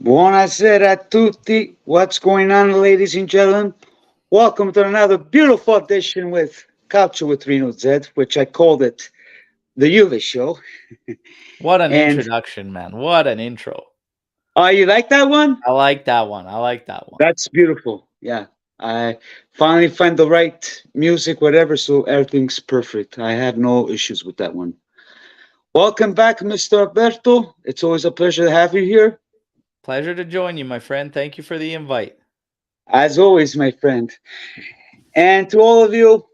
Buonasera a tutti. What's going on, ladies and gentlemen? Welcome to another beautiful edition with Culture with Reno Z, which I called it the Juve Show. What an And introduction, man. What an intro. you like that one? I like that one. I like that one. That's beautiful. Yeah. I finally find the right music, whatever, so everything's perfect. I have no issues with that one. Welcome back, Mr. Alberto. It's always a pleasure to have you here. Pleasure to join you, my friend. Thank you for the invite. As always, my friend. And to all of you,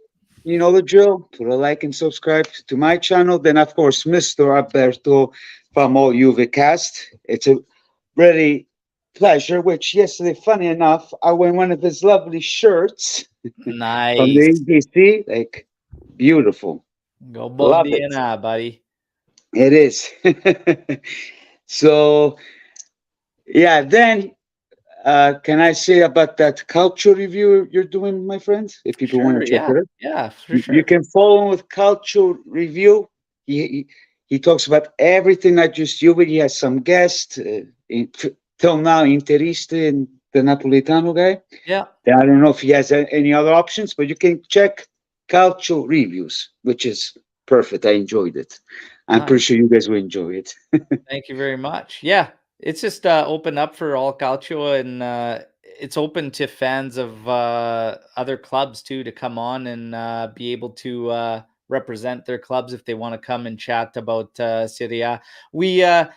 you know the drill. Put a like and subscribe to my channel. Then, of course, Mr. Alberto from All Juve Cast. It's a really pleasure. Which yesterday, funny enough, I won one of his lovely shirts from the Nice. ABC. Like beautiful, Go Bob love it. DNA, buddy. It is. So yeah, then can I say about that culture review you're doing, my friends? If people want Sure. to check it Yeah. out. Yeah, for You sure. can follow him with Cultural Review. He talks about everything, not just you, but he has some guests. Till now, Interiste and the Napolitano guy. Yeah. I don't know if he has any other options, but you can check Cultural Reviews, which is perfect. I enjoyed it. I'm Nice. pretty sure you guys will enjoy it. Thank you very much. Yeah. It's just open up for all calcio and it's open to fans of other clubs too to come on and be able to represent their clubs if they want to come and chat about Serie A. We uh,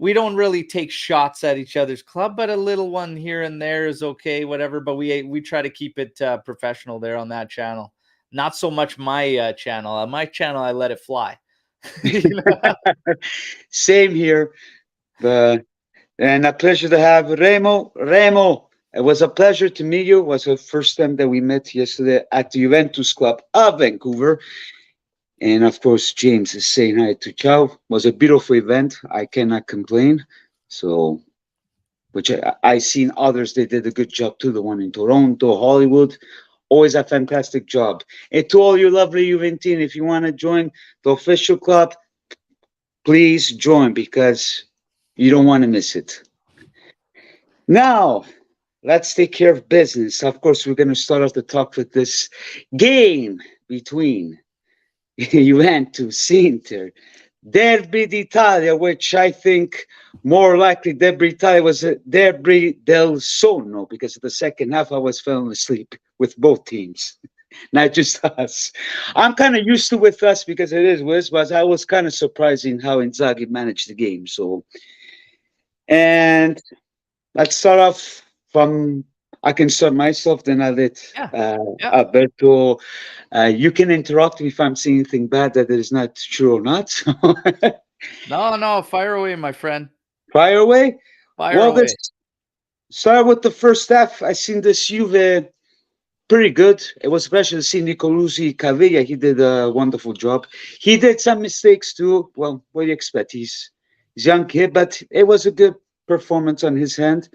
we don't really take shots at each other's club, but a little one here and there is okay, whatever. But we try to keep it professional there on that channel. Not so much my channel. My channel, I let it fly. You know? Same here. But And a pleasure to have Remo. Remo, it was a pleasure to meet you. It was the first time that we met yesterday at the Juventus Club of Vancouver. And of course, James is saying hi to Chow. It was a beautiful event. I cannot complain. So, which I seen others, they did a good job too. The one in Toronto, Hollywood, always a fantastic job. And to all you lovely Juventine, if you want to join the official club, please join because you don't want to miss it. Now, let's take care of business. Of course, we're going to start off the talk with this game between Juventus Inter. Derby d'Italia, which I think more likely Derby d'Italia was a Derby del Sonno because of the second half I was falling asleep with both teams, not just us. I'm kind of used to with us because it is Wiz, but I was kind of surprising how Inzaghi managed the game. So, and let's start off from. I can start myself, then I let Yeah. Yeah. Alberto. You can interrupt me if I'm saying anything bad that is not true or not. No, no, fire away, my friend. Fire away. Fire Well, this away. start with the first half. I seen this Juve pretty good. It was special to see Nicolussi Caviglia. He did a wonderful job. He did some mistakes too. Well, what do you expect? He's young kid, but it was a good performance on his hand.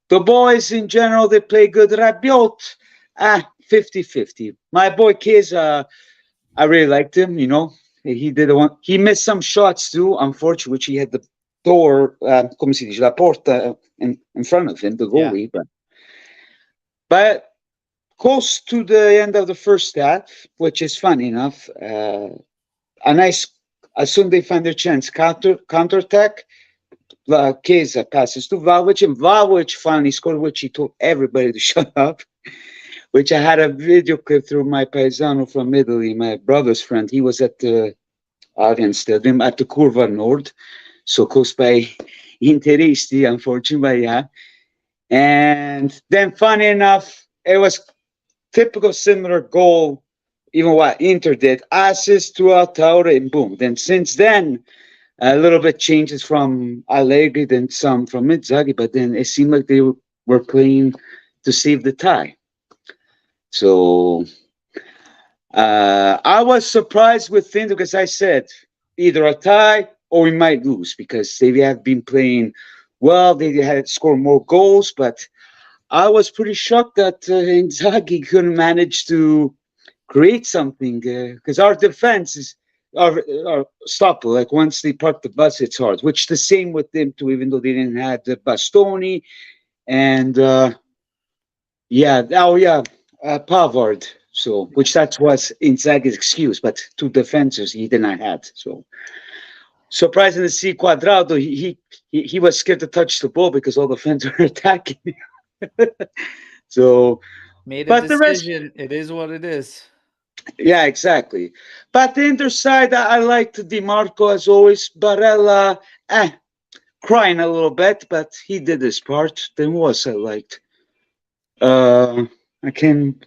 The boys in general, they play good. Rabiot, 50-50. My boy Chiesa, I really liked him, you know. He did one. He missed some shots too, unfortunately, which he had the door, come si dice, la porta in front of him, the Yeah. goalie. But close to the end of the first half, which is funny enough, a nice, as soon they find their chance, counterattack, Chiesa passes to Vlahovic, and Vlahovic finally scored, which he told everybody to shut up. Which I had a video clip through my paisano from Italy, my brother's friend. He was at the Allianz Stadium at the Curva Nord, so close by Interisti, unfortunately, but yeah. And then, funny enough, it was typical similar goal, even what Inter did, assist to Altaura, and boom. Then since then, a little bit changes from Allegri, then some from Inzaghi, but then it seemed like they were playing to save the tie. So I was surprised with Inter because I said either a tie or we might lose because they have been playing well. They had scored more goals, but I was pretty shocked that Inzaghi couldn't manage to create something because our defense or stop. Like once they park the bus, it's hard. Which the same with them too, even though they didn't have the Bastoni and yeah, oh yeah, Pavard. So which that was Inzaghi's excuse, but two defenders he did not have. So surprising to see Quadrado. He was scared to touch the ball because all the fans were attacking him. So, Made a but the rest, decision. It is what it is. yeah, exactly. But the Inter side, I liked DiMarco as always. Barella, crying a little bit, but he did his part. Then who else I liked? I can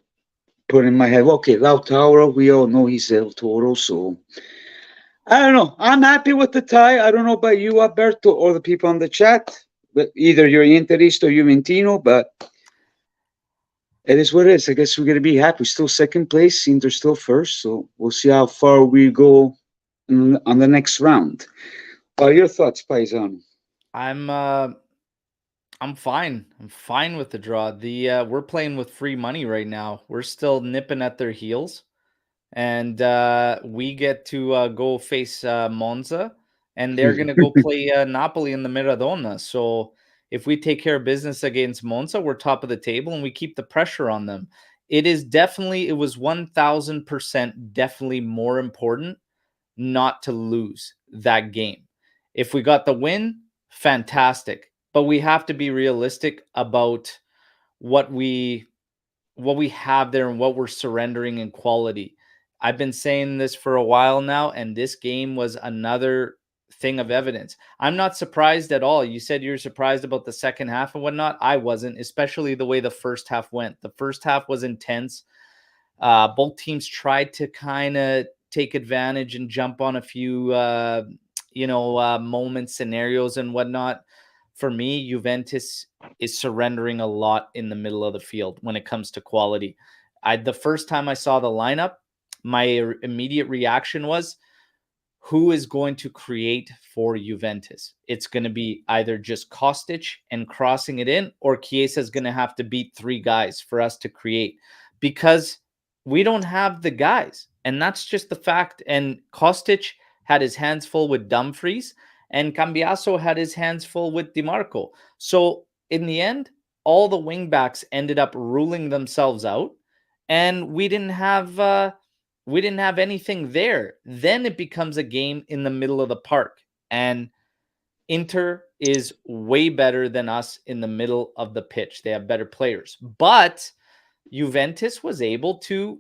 put in my head. Okay, Lautaro. We all know he's El Toro, so I don't know. I'm happy with the tie. I don't know about you, Alberto, or the people on the chat. But either you're Interista or Juventino, but it is what it is. I guess we're gonna be happy. We're still second place. Inter still first, so we'll see how far we go on the next round. Your thoughts, Paisan? I'm uh I'm fine. I'm fine with the draw. We're playing with free money right now. We're still nipping at their heels. And we get to go face Monza, and they're going to go play Napoli in the Maradona. So if we take care of business against Monza, we're top of the table, and we keep the pressure on them. It was 1000% definitely more important not to lose that game. If we got the win, fantastic. But we have to be realistic about what we what we have there and what we're surrendering in quality. I've been saying this for a while now, and this game was another thing of evidence. I'm not surprised at all. You said you're surprised about the second half and whatnot. I wasn't, especially the way the first half went. The first half was intense. Both teams tried to kind of take advantage and jump on a few, moments, scenarios, and whatnot. For me, Juventus is surrendering a lot in the middle of the field when it comes to quality. The first time I saw the lineup, my immediate reaction was, who is going to create for Juventus? It's going to be either just Kostic and crossing it in, or Chiesa is going to have to beat three guys for us to create, because we don't have the guys. And that's just the fact. And Kostic had his hands full with Dumfries, and Cambiaso had his hands full with DiMarco. So in the end, all the wingbacks ended up ruling themselves out, and we didn't have anything there. Then it becomes a game in the middle of the park, and Inter is way better than us in the middle of the pitch. They have better players, but Juventus was able to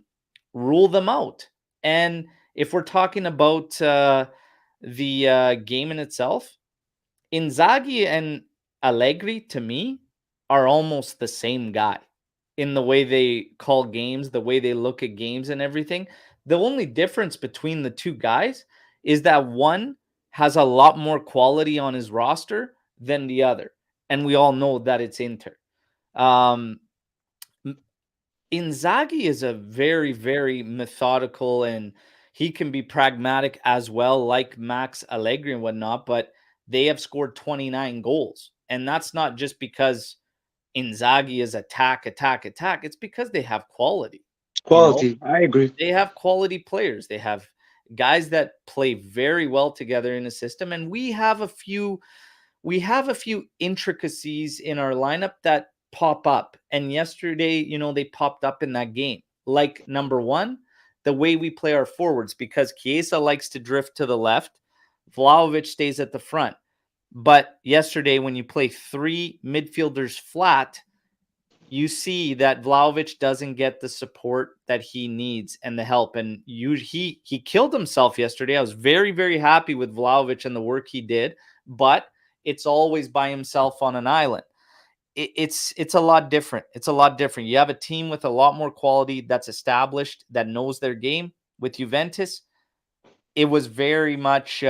rule them out. And if we're talking about the game in itself, Inzaghi and Allegri, to me, are almost the same guy in the way they call games, the way they look at games and everything. The only difference between the two guys is that one has a lot more quality on his roster than the other. And we all know that it's Inter. Um, Inzaghi is a very, very methodical, and he can be pragmatic as well, like Max Allegri and whatnot, but they have scored 29 goals. And that's not just because Inzaghi is attack, attack, attack. It's because they have quality. You know, Quality, I agree. they have quality players. They have guys that play very well together in a system. And we have a few intricacies in our lineup that pop up. And yesterday, they popped up in that game. Like, number one, the way we play our forwards, because Chiesa likes to drift to the left, Vlahovic stays at the front. But yesterday, when you play three midfielders flat, you see that Vlahovic doesn't get the support that he needs and the help. And he killed himself yesterday. I was very, very happy with Vlahovic and the work he did, but it's always by himself on an island. It's a lot different. It's a lot different. You have a team with a lot more quality that's established, that knows their game. With Juventus, it was very much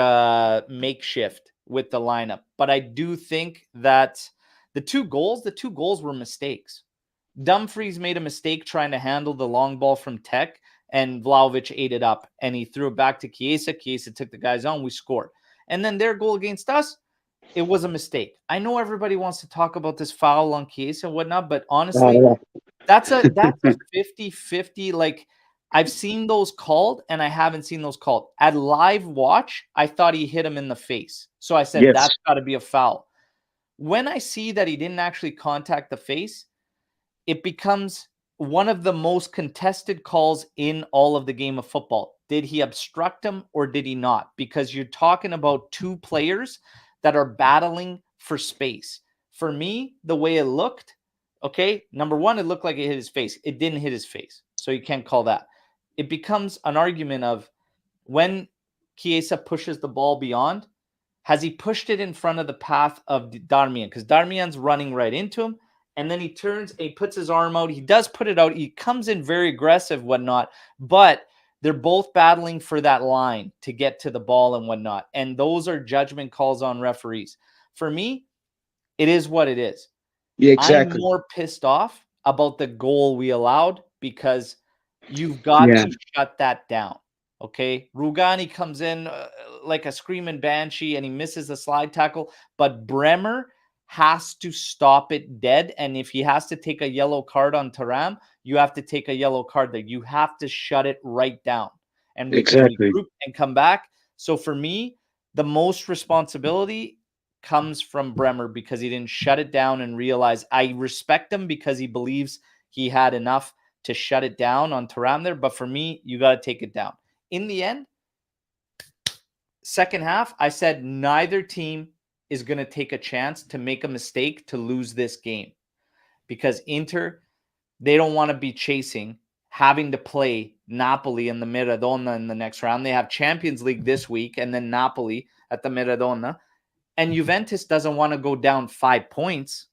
makeshift with the lineup. But I do think that the two goals were mistakes. Dumfries made a mistake trying to handle the long ball from Tech, and Vlahovic ate it up, and he threw it back to Chiesa. Chiesa took the guys on. We scored. And then their goal against us, it was a mistake. I know everybody wants to talk about this foul on Chiesa and whatnot, but honestly, Yeah. that's a 50-50. Like, I've seen those called and I haven't seen those called. At live watch, I thought he hit him in the face. So I said, Yes. that's got to be a foul. When I see that he didn't actually contact the face, it becomes one of the most contested calls in all of the game of football. Did he obstruct him or did he not? Because you're talking about two players that are battling for space. For me, the way it looked, okay, number one, it looked like it hit his face. It didn't hit his face. So you can't call that. It becomes an argument of when Chiesa pushes the ball beyond, has he pushed it in front of the path of Darmian? Because Darmian's running right into him. And then he turns and he puts his arm out. He does put it out. He comes in very aggressive, whatnot. But they're both battling for that line to get to the ball and whatnot. And those are judgment calls on referees. For me, it is what it is. Yeah, I'm exactly. more pissed off about the goal we allowed because you've got Yeah, to shut that down. Okay. Rugani comes in like a screaming banshee and he misses the slide tackle, but Bremer has to stop it dead. And if he has to take a yellow card on Taram, you have to take a yellow card there. You have to shut it right down. And we can exactly. regroup and come back. So for me, the most responsibility comes from Bremer because he didn't shut it down and realize. I respect him because he believes he had enough to shut it down on Taram there. But for me, you got to take it down. In the end, second half, I said neither team is going to take a chance to make a mistake to lose this game because Inter, they don't want to be chasing, having to play Napoli in the Maradona in the next round. They have Champions League this week and then Napoli at the Maradona. And Juventus doesn't want to go down 5 points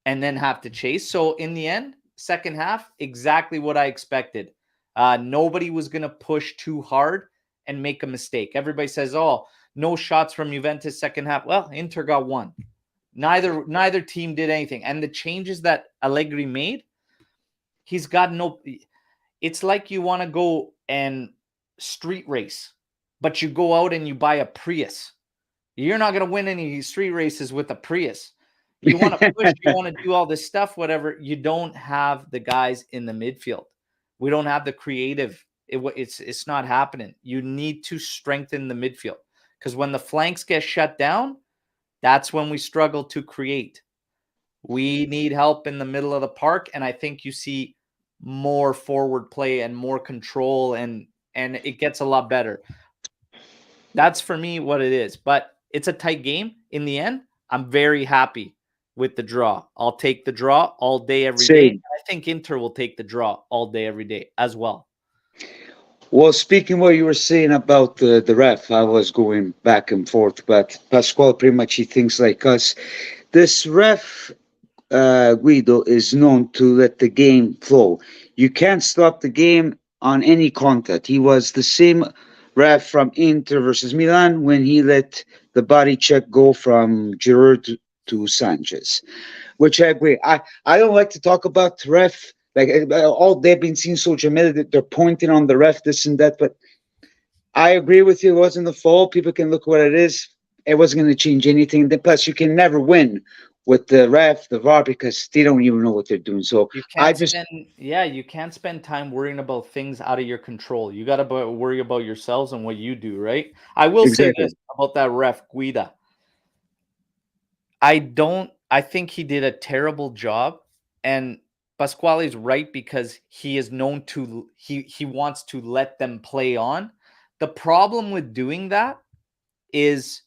and then have to chase. So in the end, second half, exactly what I expected. Nobody was going to push too hard and make a mistake. Everybody says, oh, no shots from Juventus second half. Well, Inter got one. Neither team did anything. And the changes that Allegri made, he's got no. It's like you want to go and street race, but you go out and you buy a Prius. You're not going to win any street races with a Prius. You want to push, you want to do all this stuff, whatever. You don't have the guys in the midfield. We don't have the creative. It's not happening. You need to strengthen the midfield because when the flanks get shut down, that's when we struggle to create. We need help in the middle of the park, and I think you see more forward play and more control, and it gets a lot better. That's for me what it is. But it's a tight game. In the end, I'm very happy with the draw. I'll take the draw all day, every day. Same. I think Inter will take the draw all day, every day as well. Well, speaking what you were saying about the ref, I was going back and forth, but Pasquale pretty much he thinks like us. This ref, Guido, is known to let the game flow. You can't stop the game on any contact. He was the same ref from Inter versus Milan when he let the body check go from Giroud to Sanchez, which I agree. I don't like to talk about ref. Like all they've been seeing social media that they're pointing on the ref, this and that. But I agree with you. It wasn't the fault. People can look what it is. It wasn't going to change anything. Plus, you can never win with the ref, the VAR, because they don't even know what they're doing. So You I can't just you can't spend time worrying about things out of your control. You got to worry about yourselves and what you do, right? I will say exactly, this about that ref, Guida. I think he did a terrible job, and Pasquale's right because he is known to he wants to let them play on. The problem with doing that is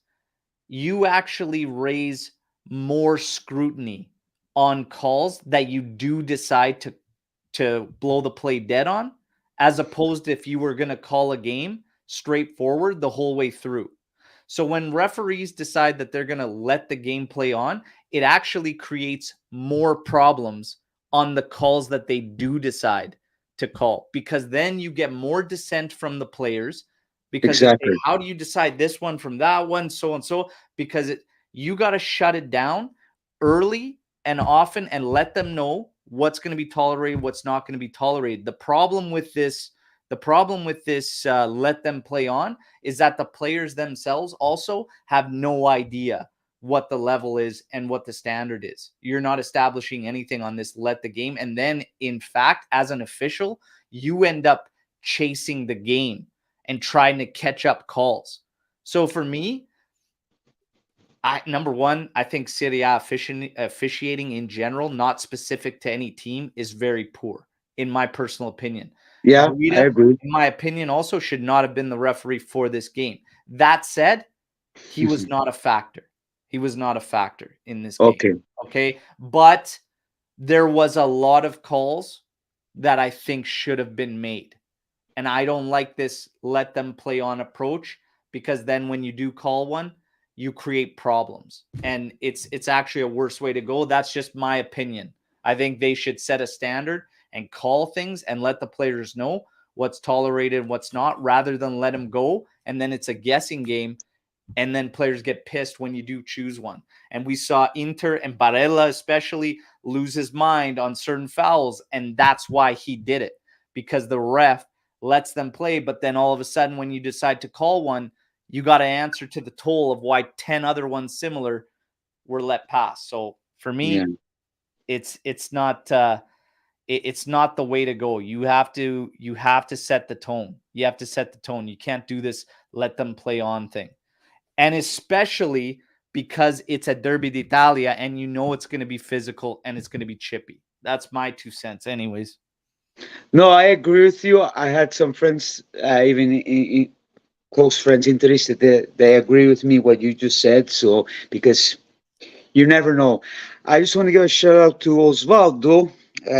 you actually raise more scrutiny on calls that you do decide to blow the play dead on, as opposed to if you were going to call a game straightforward the whole way through. So when referees decide that they're going to let the game play on, it actually creates more problems on the calls that they do decide to call, because then you get more dissent from the players because they say, exactly, how do you decide this one from that one, so and so? Because you got to shut it down early and often and let them know what's going to be tolerated, what's not going to be tolerated. The problem with this let them play on is that the players themselves also have no idea what the level is and what the standard is. You're not establishing anything on this let the game. And then, in fact, as an official, you end up chasing the game and trying to catch up calls. So for me, number one, I think Serie A officiating in general, not specific to any team, is very poor, in my personal opinion. Yeah, I Guida, agree. in my opinion, also should not have been the referee for this game. That said, he was not a factor. He was not a factor in this game. Okay. Okay. But there was a lot of calls that I think should have been made. And I don't like this let them play on approach, because then when you do call one, you create problems. And it's actually a worse way to go. That's just my opinion. I think they should set a standard and call things and let the players know what's tolerated, what's not, rather than let them go. And then it's a guessing game. And then players get pissed when you do choose one. And we saw Inter and Barella especially lose his mind on certain fouls. And that's why he did it, because the ref lets them play. But then all of a sudden, when you decide to call one, you got to answer to the toll of why 10 other ones similar were let pass. So for me, Yeah. it's not the way to go. You have to set the tone. You have to set the tone. You can't do this let them play on thing. And especially because it's a Derby d'Italia and you know it's going to be physical and it's going to be chippy. That's my 2 cents anyways. No, I agree with you. I had some friends, even close friends, interested. They agree with me what you just said. So because you never know. I just want to give a shout out to Osvaldo,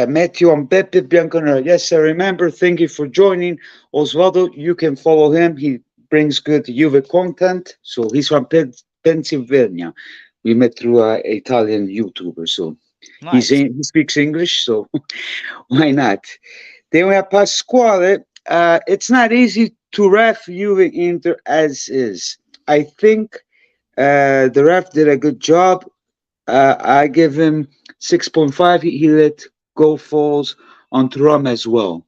Matthew, and Pepe Bianconera. Yes, I remember. Thank you for joining, Osvaldo. You can follow him. He brings good Juve content. So he's from Pennsylvania. We met through an Italian YouTuber. So Nice. he speaks English. So why not? Then we have Pasquale. It's not easy to ref Juve Inter as is. I think the ref did a good job. I give him 6.5. He let go falls on Thuram as well.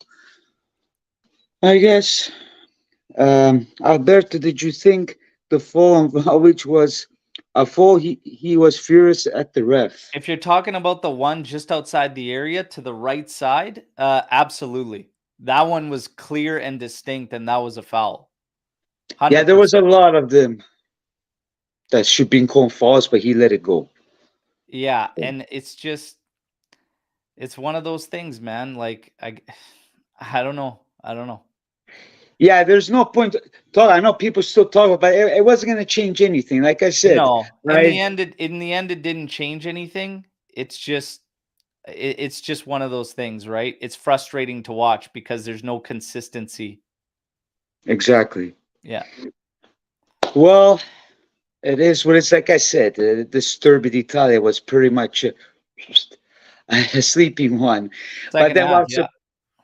I guess. Alberto, did you think the fall on Vlahovic was a fall? He was furious at the ref. If you're talking about the one just outside the area to the right side, absolutely. That one was clear and distinct, and that was a foul. 100%. Yeah, there was a lot of them that should be called falls, but he let it go. Yeah, and it's one of those things, man. Like I don't know. Yeah, there's no point. I know people still talk about it. It wasn't going to change anything. Like I said, No, right? in the end, it didn't change anything. It's just one of those things, right? It's frustrating to watch because there's no consistency. Exactly. Yeah. Well, it is what it's like. I said, this Derby d'Italia was pretty much a sleeping one. Second But then, half, yeah.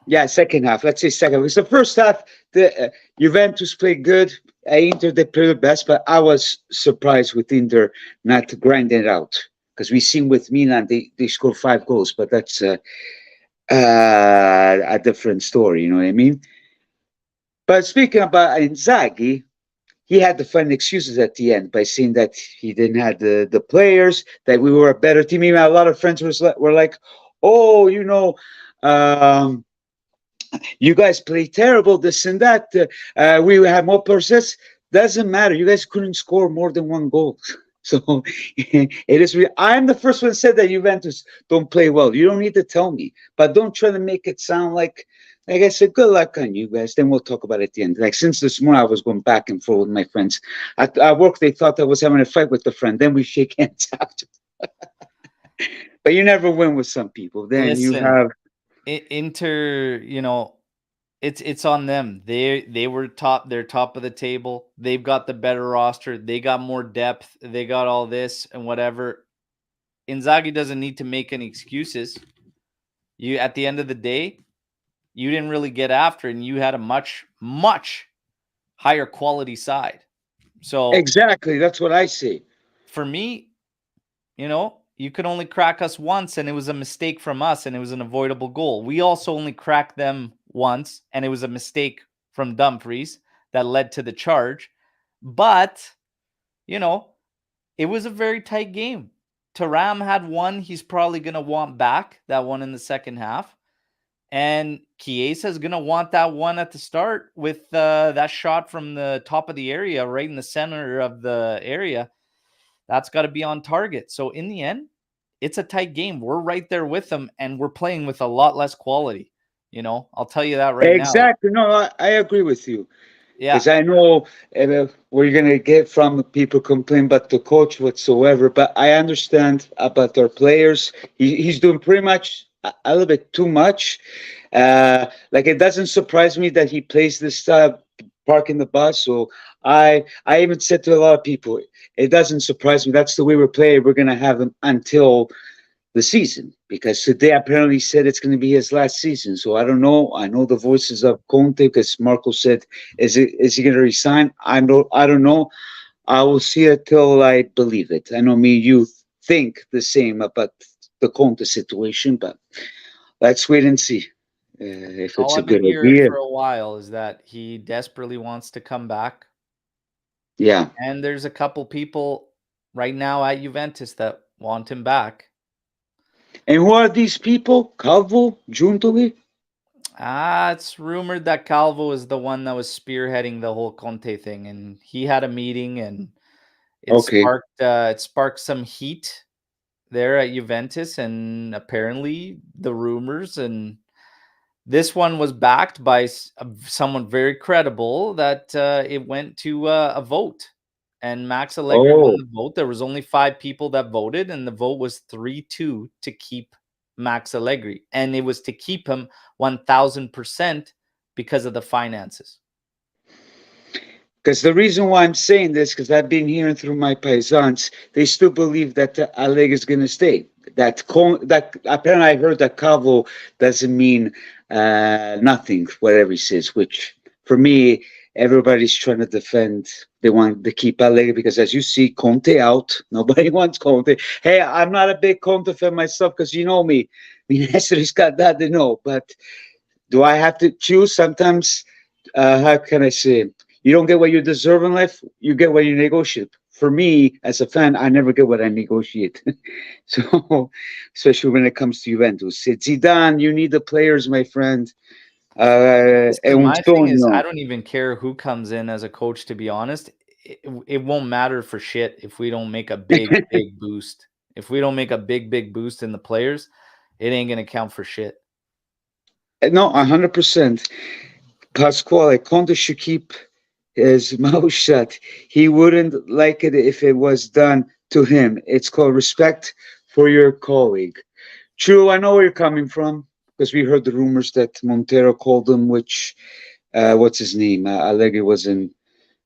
Yeah, second half. Let's say second. Because the first half, the Juventus played good. Inter they played the best, but I was surprised with Inter not grinding it out. Because we seen with Milan, they scored 5 goals, but that's a different story. You know what I mean? But speaking about Inzaghi, he had to find excuses at the end by saying that he didn't have the players, that we were a better team. Even a lot of friends were like, "Oh, you guys play terrible, this and that. We have more possess. Doesn't matter. You guys couldn't score more than 1 goal." So it is. I'm the first one that said that Juventus don't play well. You don't need to tell me, but don't try to make it sound like I said, good luck on you guys. Then we'll talk about it at the end. Like since this morning, I was going back and forth with my friends. At work, they thought I was having a fight with a friend. Then we shake hands after. But you never win with some people. Then Listen, you have Inter, it's on them. They were top. They're top of the table. They've got the better roster. They got more depth. They got all this and whatever. Inzaghi doesn't need to make any excuses. You at the end of the day, you didn't really get after, and you had a much higher quality side. So exactly that's what I say. for me, you could only crack us once, and it was a mistake from us, and it was an avoidable goal. We also only cracked them once, and it was a mistake from Dumfries that led to the charge. But, it was a very tight game. Thuram had one he's probably going to want back, that one in the second half. And Chiesa is going to want that one at the start with that shot from the top of the area, right in the center of the area. That's got to be on target. So in the end, it's a tight game. We're right there with them, and we're playing with a lot less quality. I'll tell you that right now. Exactly. No, I agree with you. Yeah. Because I know we're going to get from people complain about the coach whatsoever, but I understand about our players. He's doing pretty much a little bit too much. Like, it doesn't surprise me that he plays this style, parking the bus. So I even said to a lot of people, it doesn't surprise me. That's the way we're playing. We're going to have them until the season, because today apparently said it's going to be his last season. So I don't know. I know the voices of Conte, because Marco said, is he going to resign? I don't know. I will see it till I believe it. I know you think the same about the Conte situation, but let's wait and see if All it's a I've been good hearing idea. for a while is that he desperately wants to come back. Yeah. And there's a couple people right now at Juventus that want him back. And who are these people? Calvo, Giuntoli? It's rumored that Calvo is the one that was spearheading the whole Conte thing, and he had a meeting, and it Okay. sparked some heat there at Juventus, and apparently the rumors, and this one was backed by someone very credible, that it went to a vote, and Max Allegri won Oh, the vote. There was only 5 people that voted, and the vote was 3-2 to keep Max Allegri, and it was to keep him 1000% because of the finances. because the reason why I'm saying this, because I've been hearing through my paisans, they still believe that Alleg is going to stay. That apparently I heard that Calvo doesn't mean nothing, whatever he says. Which for me, everybody's trying to defend. They want to keep Alleg because, as you see, Conte out. Nobody wants Conte. Hey, I'm not a big Conte fan myself, because you know me. I mean, he's got that to know. But do I have to choose? Sometimes, how can I say? You don't get what you deserve in life. You get what you negotiate. For me, as a fan, I never get what I negotiate. So, especially when it comes to Juventus, it's Zidane. You need the players, my friend. È Listen, un my thing is, I sogno. don't even care who comes in as a coach, to be honest. It won't matter for shit if we don't make a big, big boost. If we don't make a big, big boost in the players, it ain't going to count for shit. No, 100%. Pasquale, Conte should keep his mouth shut. He wouldn't like it if it was done to him. It's called respect for your colleague. True, I know where you're coming from, because we heard the rumors that Montero called him, which, what's his name? Allegri wasn't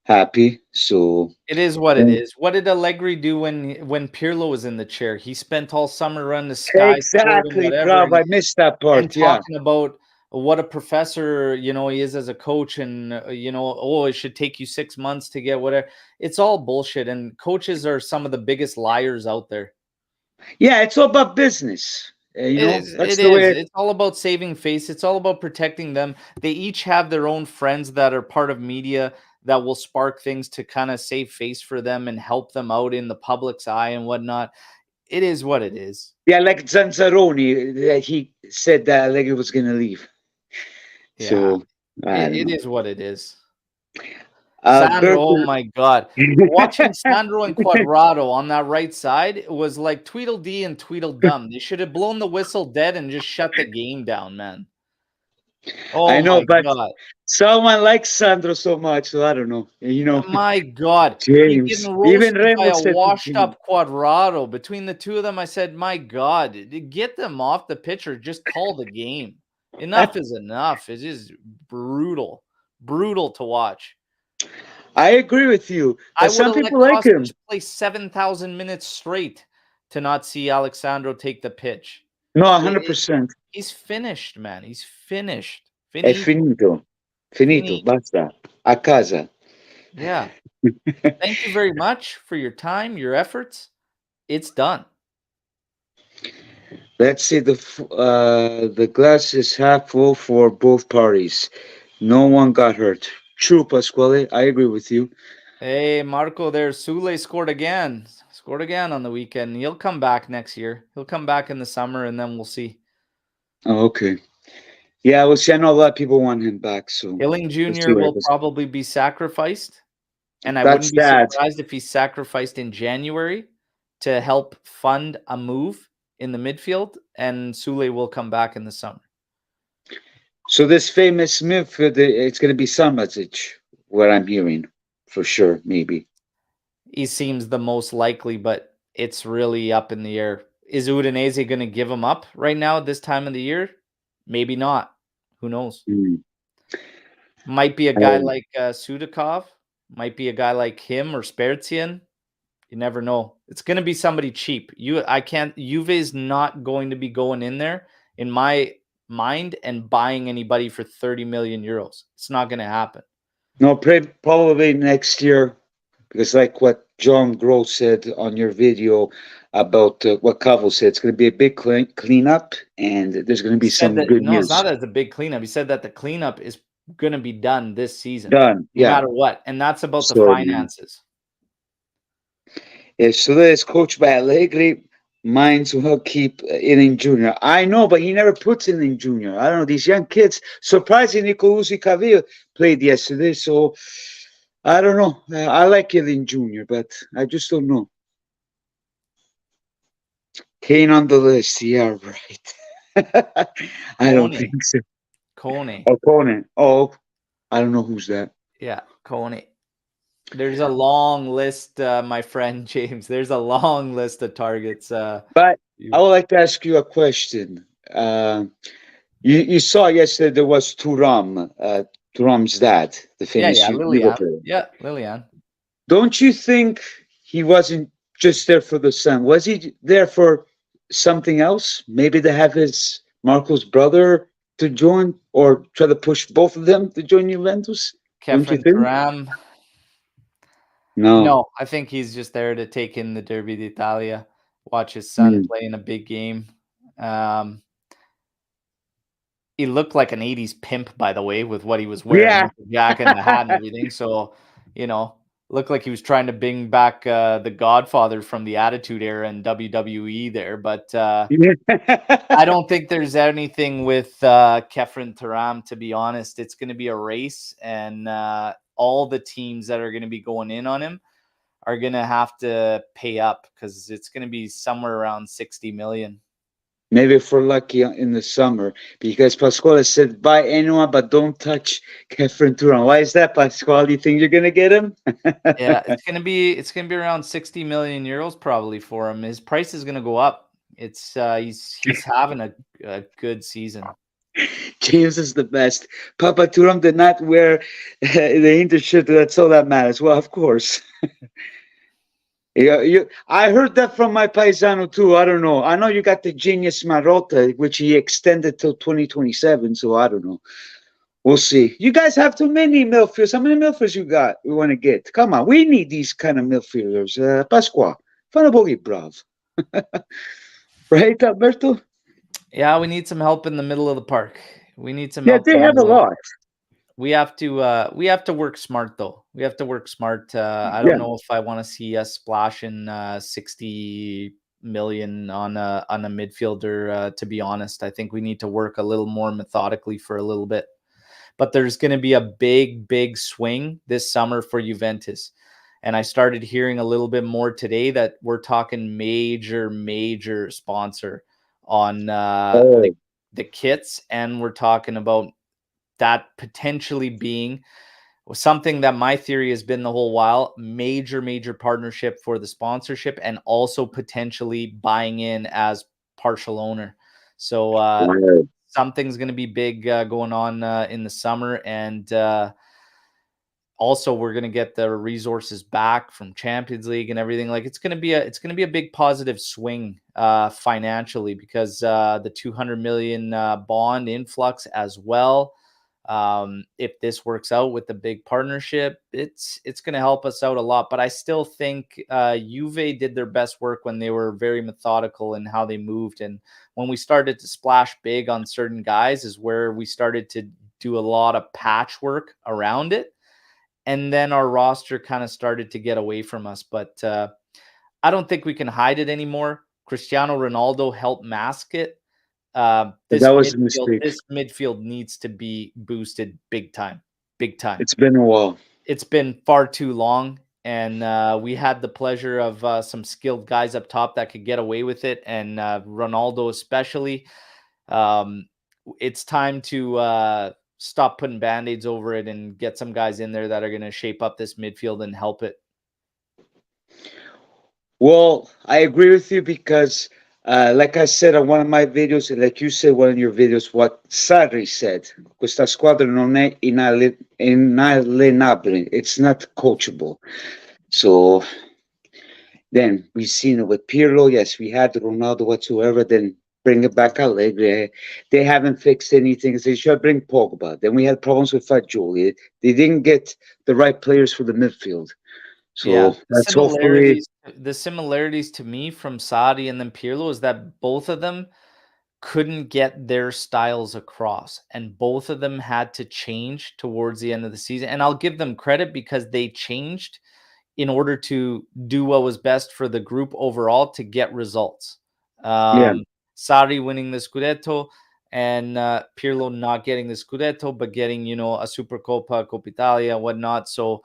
happy. So, It is what it is. What did Allegri do when Pirlo was in the chair? He spent all summer running the Sky Sport and exactly, whatever, bravo. I missed that and part. Yeah. talking about what a professor, he is as a coach, and oh, it should take you 6 months to get whatever. It's all bullshit, and coaches are some of the biggest liars out there. Yeah, it's all about business. It is. That's It the is. way. It's all about saving face. It's all about protecting them. They each have their own friends that are part of media that will spark things to kind of save face for them and help them out in the public's eye and whatnot. It is what it is. Yeah, like Zanzaroni, he said that Allegri was going to leave. Yeah, So, I don't it know. is what it is. Sandro, oh Alberto. my God. Watching Sandro and Quadrado on that right side was like Tweedledee and Tweedledum. They should have blown the whistle dead and just shut the game down, man. I Oh know, my but God. someone likes Sandro so much, so I don't know. My God. He's James. getting Even roasted by Remo a said to washed James. up Quadrado. Between the two of them, I said, my God, get them off the pitch or just call the game. Enough is enough. It is brutal. Brutal to watch. I agree with you, I but would some have let people like him. Kostic play 7,000 minutes straight to not see Alexandro take the pitch. No, It- 100%. he's finished, man. He's finished. È Finito. finito. Finito, Finito. basta. A casa. Yeah. Thank you very much for your time, your efforts. It's done. Let's see, the glass is half full for both parties. No one got hurt. True, Pasquale. I agree with you. Hey, Marco there. Sule scored again. Scored again on the weekend. He'll come back next year. He'll come back in the summer, and then we'll see. Oh, okay. Yeah, well, see, I know a lot of people want him back, so Hilling we'll see Jr. what will happens. probably be sacrificed, and I That's wouldn't be that. surprised if he's sacrificed in January to help fund a move in the midfield, and Sule will come back in the summer. So this famous midfield, it's going to be Samajic, what I'm hearing, for sure, maybe. He seems the most likely, but it's really up in the air. Is Udinese going to give him up right now at this time of the year? Maybe not. Who knows? Mm. Might be a guy Um, like Sudakov. Might be a guy like him or Spertian. You never know. It's going to be somebody cheap. Juve is not going to be going in there, in my mind, and buying anybody for 30 million euros. It's not going to happen. no, probably next year, because like what John Gross said on your video about what Cavo said, it's going to be a big cleanup, and there's going to He be said some that good no, it's news. not as a big cleanup. He said that the cleanup is going to be done this season, Done, no yeah. matter what, and that's about the So, man. finances. If Sule is coached by Allegri, Mines will keep Inning Jr. I know, but he never puts Inning Jr. I don't know. These young kids, surprisingly, Colusi Cavillo played yesterday, so I don't know. I like Inning Jr., but I just don't know. Kane on the list. Yeah, right. I don't Kone, think so. Kone, Opponent. Oh, I don't know who's that. yeah, Kone. There's a long list, my friend James. There's a long list of targets. But I would like to ask you a question. You saw yesterday there was Thuram's dad, the famous Yeah, Liverpool Lilian. player. Yeah, Lilian. Don't you think he wasn't just there for the son? Was he there for something else? Maybe to have his Marco's brother to join, or try to push both of them to join Juventus? Don't you Kefren think? Turam. No. No, I think he's just there to take in the Derby d'Italia, watch his son Mm. play in a big game. He looked like an 80s pimp, by the way, with what he was wearing, Yeah. with the jacket and the hat and everything. So, looked like he was trying to bring back the Godfather from the Attitude Era in WWE there. But I don't think there's anything with Kefren Turam, to be honest. It's going to be a race, and all the teams that are going to be going in on him are going to have to pay up, because it's going to be somewhere around 60 million. Maybe if we're lucky in the summer, because Pasquale said buy anyone but don't touch Kefren Turan. Why is that, Pasquale? You think you're gonna get him? Yeah, it's gonna be around 60 million euros probably for him. His price is gonna go up. It's he's having a good season. James is the best. Papa Turam did not wear the Inter shirt. That's all that matters. Well, of course. Yeah, I heard that from my paisano too. I don't know. I know you got the genius Marotta, which he extended till 2027. So I don't know. We'll see. You guys have too many midfielders. How many midfielders you got? We want to get. Come on, we need these kind of midfielders. Pasqua, fana bogi brav. Right, Alberto? Yeah, we need some help in the middle of the park. We need some Yeah, help they down have a low. lot. We have to work smart though. We have to work smart. I don't Yeah. know if I want to see us splashing 60 million on a midfielder. To be honest, I think we need to work a little more methodically for a little bit. But there's going to be a big swing this summer for Juventus. And I started hearing a little bit more today that we're talking major sponsor on Oh, the kits, and we're talking about that potentially being something that my theory has been the whole while: major partnership for the sponsorship, and also potentially buying in as partial owner. So wow. something's going to be big going on in the summer, and also we're going to get the resources back from Champions League and everything. Like, it's going to be a big positive swing financially, because the 200 million bond influx as well. If this works out with the big partnership, it's going to help us out a lot. But I still think Juve did their best work when they were very methodical in how they moved, and when we started to splash big on certain guys is where we started to do a lot of patchwork around it, and then our roster kind of started to get away from us. But I don't think we can hide it anymore. Cristiano Ronaldo helped mask it. That was a mistake. This midfield needs to be boosted big time, big time. It's been a while. It's been far too long, and we had the pleasure of some skilled guys up top that could get away with it, and Ronaldo especially. Um, it's time to stop putting band-aids over it and get some guys in there that are going to shape up this midfield and help it. Well, I agree with you because, like I said on one of my videos, and like you said one of your videos, what Sarri said, questa squadra non è inalienabile. It's not coachable. So then we've seen it with Pirlo. Yes, we had Ronaldo whatsoever. Then bring it back Allegri. They haven't fixed anything. They should bring Pogba. Then we had problems with Fagioli. They didn't get the right players for the midfield. So that's hopefully. The similarities to me from Sarri and then Pirlo is that both of them couldn't get their styles across, and both of them had to change towards the end of the season. And I'll give them credit because they changed in order to do what was best for the group overall to get results. Yeah. Sarri winning the Scudetto and Pirlo not getting the Scudetto, but getting, a Supercoppa, Coppa Italia, whatnot. So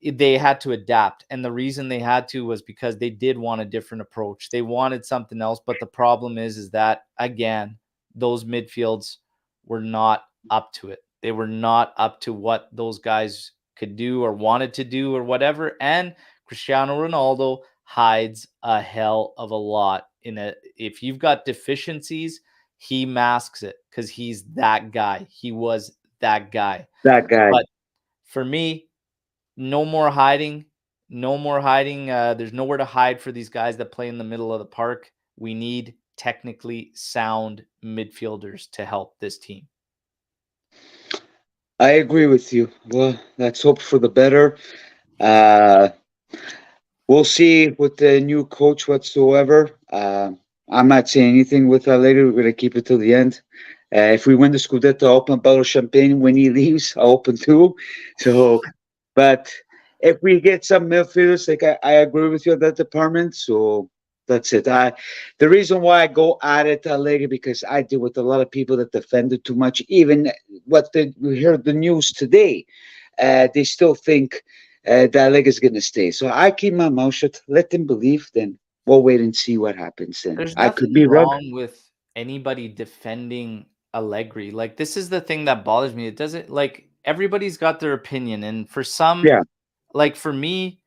they had to adapt. And the reason they had to was because they did want a different approach. They wanted something else. But the problem is that, again, those midfields were not up to it. They were not up to what those guys could do or wanted to do or whatever. And Cristiano Ronaldo hides a hell of a lot in it. If you've got deficiencies, he masks it because he's that guy. He was that guy. That guy. But for me, no more hiding. No more hiding. There's nowhere to hide for these guys that play in the middle of the park. We need technically sound midfielders to help this team. I agree with you. Well, let's hope for the better. We'll see with the new coach whatsoever. I'm not saying anything with that later. We're going to keep it till the end. If we win the Scudetto, I'll open a bottle of champagne. When he leaves, I'll open two. So, but if we get some midfielders, like I agree with you on that department. So that's it. The reason why I go at it later because I deal with a lot of people that defended too much. Even we heard the news today, they still think that leg is going to stay. So I keep my mouth shut. Let them believe. Then we'll wait and see what happens. Then there's I could be wrong with anybody defending Allegri. Like, this is the thing that bothers me. It doesn't, like, everybody's got their opinion, and for some, like for me,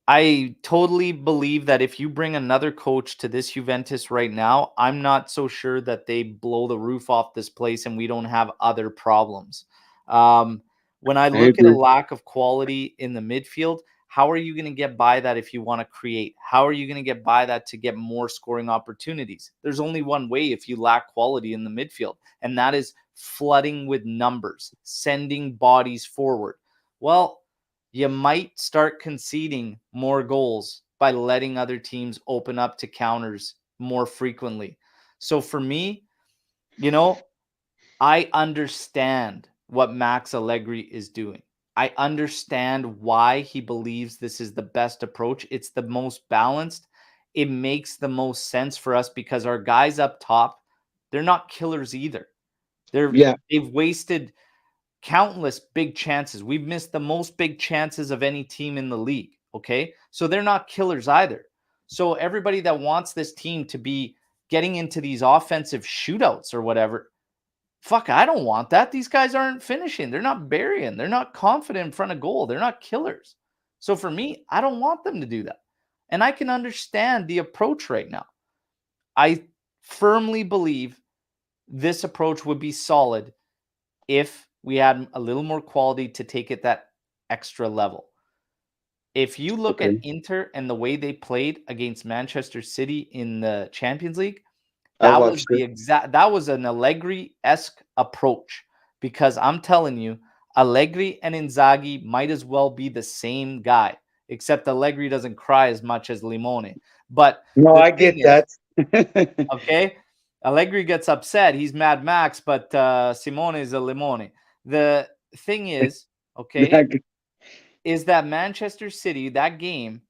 I totally believe that if you bring another coach to this Juventus right now, I'm not so sure that they blow the roof off this place and we don't have other problems. When I look at a lack of quality in the midfield, how are you going to get by that if you want to create? How are you going to get by that to get more scoring opportunities? There's only one way if you lack quality in the midfield, and that is flooding with numbers, sending bodies forward. Well, you might start conceding more goals by letting other teams open up to counters more frequently. So for me, I understand what Max Allegri is doing. I understand why he believes this is the best approach. It's the most balanced. It makes the most sense for us because our guys up top, they're not killers either. They've wasted countless big chances. We've missed the most big chances of any team in the league. Okay. So they're not killers either. So everybody that wants this team to be getting into these offensive shootouts or whatever, fuck, I don't want that. These guys aren't finishing. They're not burying. They're not confident in front of goal. They're not killers. So for me, I don't want them to do that. And I can understand the approach right now. I firmly believe this approach would be solid if we had a little more quality to take it that extra level. If you look at Inter and the way they played against Manchester City in the Champions League, that was an Allegri-esque approach, because I'm telling you, Allegri and Inzaghi might as well be the same guy, except Allegri doesn't cry as much as Limone. But no, I get that. Okay, Allegri gets upset. He's Mad Max, but Simone is a Limone. The thing is, is that Manchester City, that game,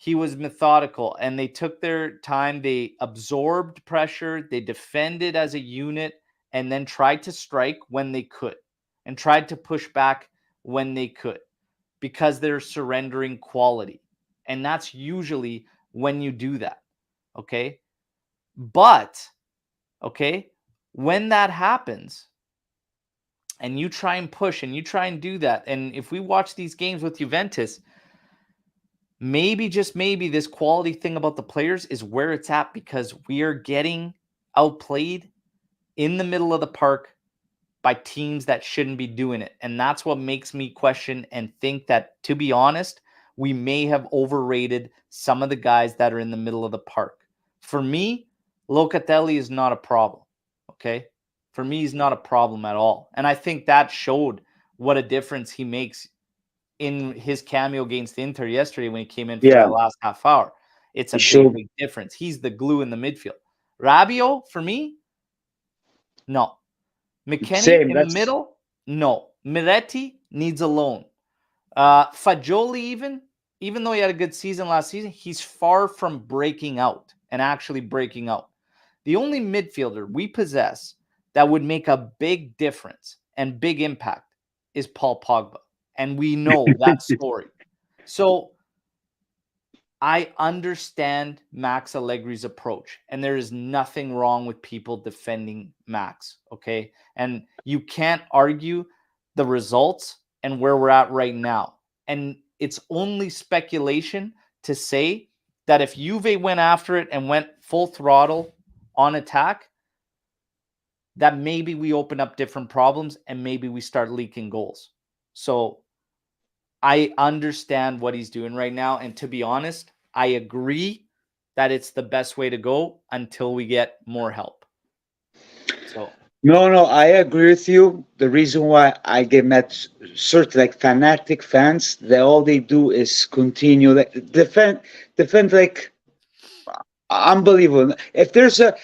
he was methodical, and they took their time. They absorbed pressure. They defended as a unit, and then tried to strike when they could, and tried to push back when they could, because they're surrendering quality. And that's usually when you do that. Okay. But, okay, when that happens and you try and push and you try and do that, and if we watch these games with Juventus, maybe, just maybe, this quality thing about the players is where it's at, because we are getting outplayed in the middle of the park by teams that shouldn't be doing it. And that's what makes me question and think that, to be honest, we may have overrated some of the guys that are in the middle of the park. For me, Locatelli is not a problem. Okay? For me, he's not a problem at all. And I think that showed what a difference he makes in his cameo against Inter yesterday when he came in for Yeah, that last half hour. It's a he big, showed. big difference. He's the glue in the midfield. Rabiot, for me, no. McKennie Same. in the That's middle, no. Miretti needs a loan. Fagioli, even though he had a good season last season, he's far from breaking out and actually breaking out. The only midfielder we possess that would make a big difference and big impact is Paul Pogba. And we know that story. So I understand Max Allegri's approach, and there is nothing wrong with people defending Max, okay? And you can't argue the results and where we're at right now. And it's only speculation to say that if Juve went after it and went full throttle on attack, that maybe we open up different problems and maybe we start leaking goals. So I understand what he's doing right now. And to be honest, I agree that it's the best way to go until we get more help. So, no. I agree with you. The reason why I get mad, certain like fanatic fans, that all they do is continue like defend like unbelievable. If there's a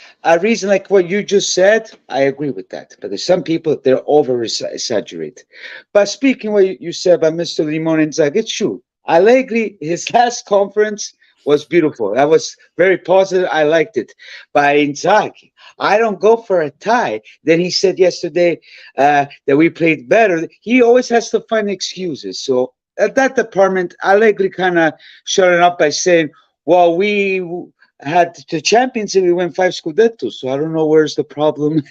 reason like what you just said, I agree with that. But there's some people they're over exaggerate. But speaking what you said about Mr. Limon and Zag, it's true. Allegri, his last conference was beautiful. That was very positive. I liked it. But Inzaghi, I don't go for a tie. Then he said yesterday that we played better. He always has to find excuses. So at that department, Allegri kind of shut it up by saying, well, we had the champions and we won 5 Scudettos. So I don't know where's the problem.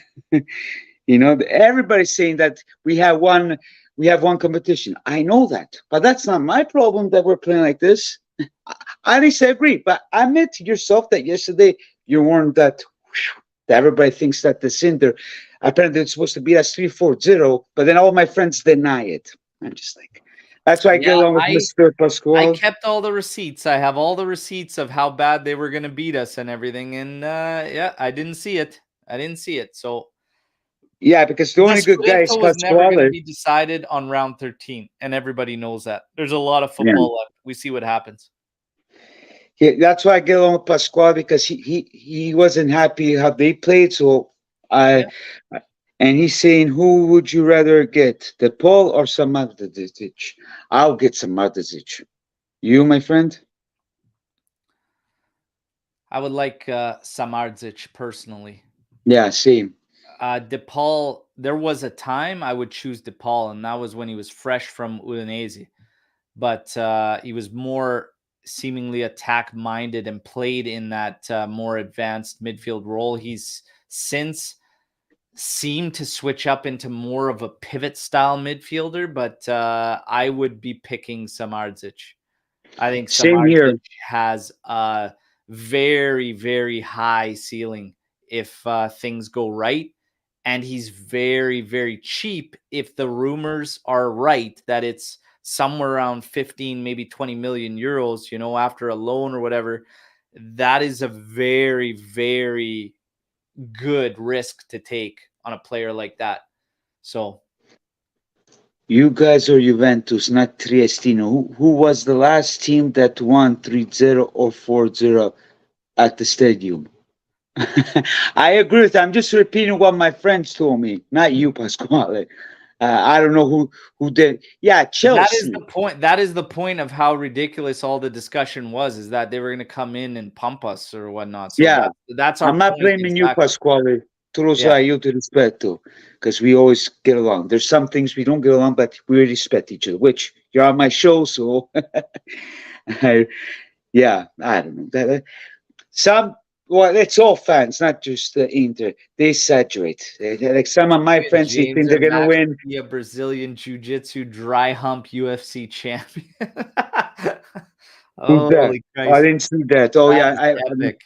Everybody's saying that we have one competition. I know that, but that's not my problem that we're playing like this. I disagree, but admit yourself that yesterday you weren't that everybody thinks that the Cinder apparently it's supposed to be us 3-4-0, but then all my friends deny it. I'm just like, that's why I get yeah, along with Mr. I Pascual. kept all the receipts. I have all the receipts of how bad they were going to beat us and everything. And yeah, I didn't see it. So Yeah, because the the only good guy is Scudetto was never going to Pasquale. be decided on round 13, and everybody knows that. There's a lot of Yeah. football left. We see what happens. Yeah, that's why I get along with Pasquale because he wasn't happy how they played. So I and he's saying, who would you rather get, the Paul or Samardzic? I'll get Samardzic. You, my friend? I would like Samardzic personally. Yeah, same. DePaul, there was a time I would choose DePaul, and that was when he was fresh from Udinese. But he was more seemingly attack-minded and played in that more advanced midfield role. He's since seemed to switch up into more of a pivot-style midfielder, but I would be picking Samardzic. I think Same here. Samardzic has a very, very high ceiling if things go right. And he's very, very cheap if the rumors are right that it's somewhere around 15, maybe 20 million euros, after a loan or whatever. That is a very, very good risk to take on a player like that. So You guys are Juventus, not Triestino. Who was the last team that won 3-0 or 4-0 at the stadium? I agree with that. I'm just repeating what my friends told me, not you, Pasquale. I don't know who did. Yeah, That is Chelsea. the point. That is the point of how ridiculous all the discussion was, is that they were going to come in and pump us or whatnot. So Yeah, that's our I'm not point blaming you, exactly. Pasquale. Tu lo Yeah. sai, io ti rispetto because we always get along. There's some things we don't get along, but we respect each other. Which you're on my show, so yeah, I don't know. Some, well, it's all fans, not just the Inter. They exaggerate. Like some of my Look at friends, they James think they're or gonna Max win. be a Brazilian Jiu-Jitsu dry hump UFC champion. Who's that? Holy Oh, I Christ. didn't see that. Oh That yeah, is epic.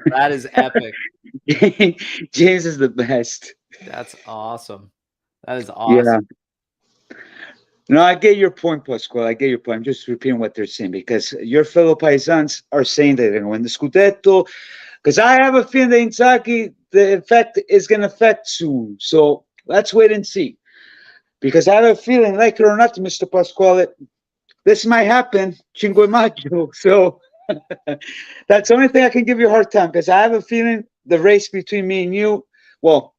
That is epic. James is the best. That's awesome. That is Yeah. awesome. No, I get your point, Pasquale. I get your point. I'm just repeating what they're saying because your fellow paisans are saying that they're going to win the Scudetto. Because I have a feeling that Inzaghi, the effect is going to affect soon. So let's wait and see. Because I have a feeling, like it or not, Mr. Pasquale, this might happen, Cinque Maggio. So that's the only thing I can give you a hard time because I have a feeling the race between me and you, well,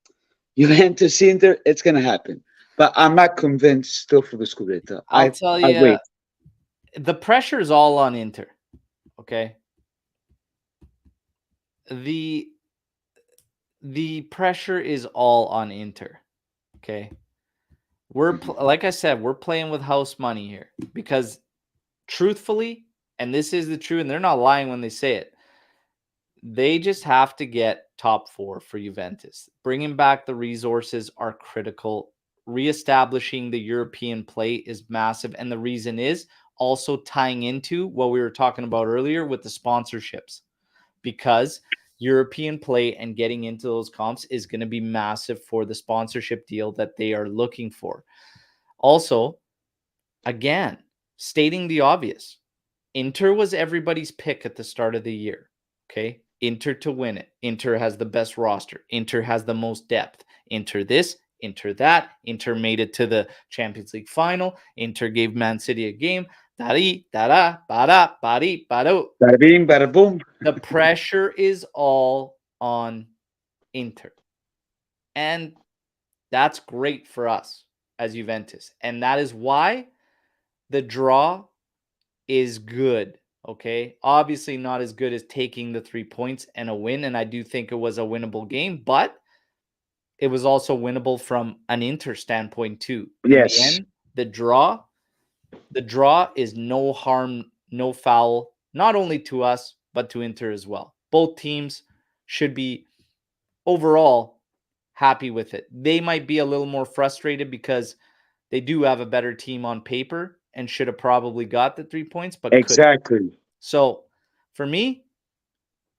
Juventus Inter, it's going to happen. But I'm not convinced still for the Scudetto. I'll tell I you, wait. the pressure is all on Inter. Okay. The pressure is all on Inter. Okay. Like I said, we're playing with house money here because truthfully, and this is the truth, and they're not lying when they say it, they just have to get top 4 for Juventus. Bringing back the resources are critical. Reestablishing the European play is massive. And the reason is also tying into what we were talking about earlier with the sponsorships, because European play and getting into those comps is going to be massive for the sponsorship deal that they are looking for. Also, again, stating the obvious, Inter was everybody's pick at the start of the year. Okay. Inter to win it. Inter has the best roster. Inter has the most depth. Inter this, Inter that. Inter made it to the Champions League final. Inter gave Man City a game. Dari, dara, bara, bari, baro. Bada bing, bada boom. The pressure is all on Inter. And that's great for us as Juventus. And that is why the draw is good. Okay. Obviously, not as good as taking the 3 points and a win. And I do think it was a winnable game, but it was also winnable from an Inter standpoint, too. In the Yes, end, the draw is no harm, no foul, not only to us, but to Inter as well. Both teams should be overall happy with it. They might be a little more frustrated because they do have a better team on paper and should have probably got the 3 points, but couldn't. exactly. So for me,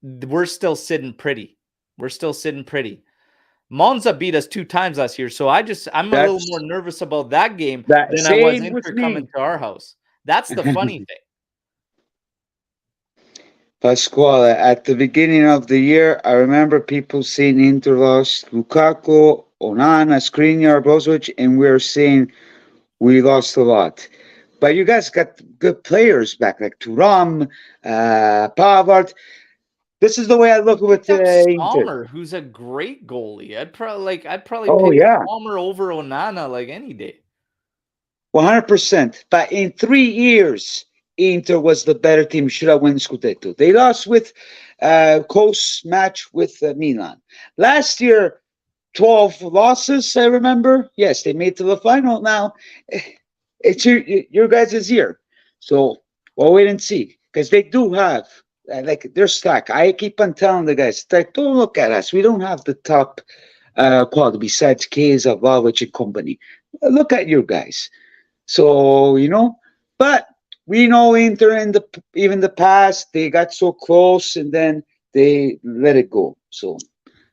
we're still sitting pretty. We're still sitting pretty. Monza beat us 2 times last year, so I'm a little more That's nervous about that game that. than I was Same with Inter coming me. to our house. That's the funny thing. Pasquale, at the beginning of the year, I remember people saying Inter lost Lukaku, Onana, Skriniar, Brozovic, and we're saying we lost a lot. But you guys got good players back, like Turam, Pavard. This is the way I look with Picked up Inter. Sommer, who's a great goalie. I'd probably Oh pick yeah, Sommer over Onana like any day. 100%. But in 3 years, Inter was the better team. Should have won Scudetto. They lost with close match with Milan. Last year, 12 losses, I remember. Yes, they made to the final. Now, it's your guys' year. So we'll wait and see. Because they do have, like, they're stacked. I keep on telling the guys, like, don't look at us. We don't have the top quality besides Chiesa, Vlahovic, and company. Look at your guys. So, but we know Inter in even the past, they got so close and then they let it go. So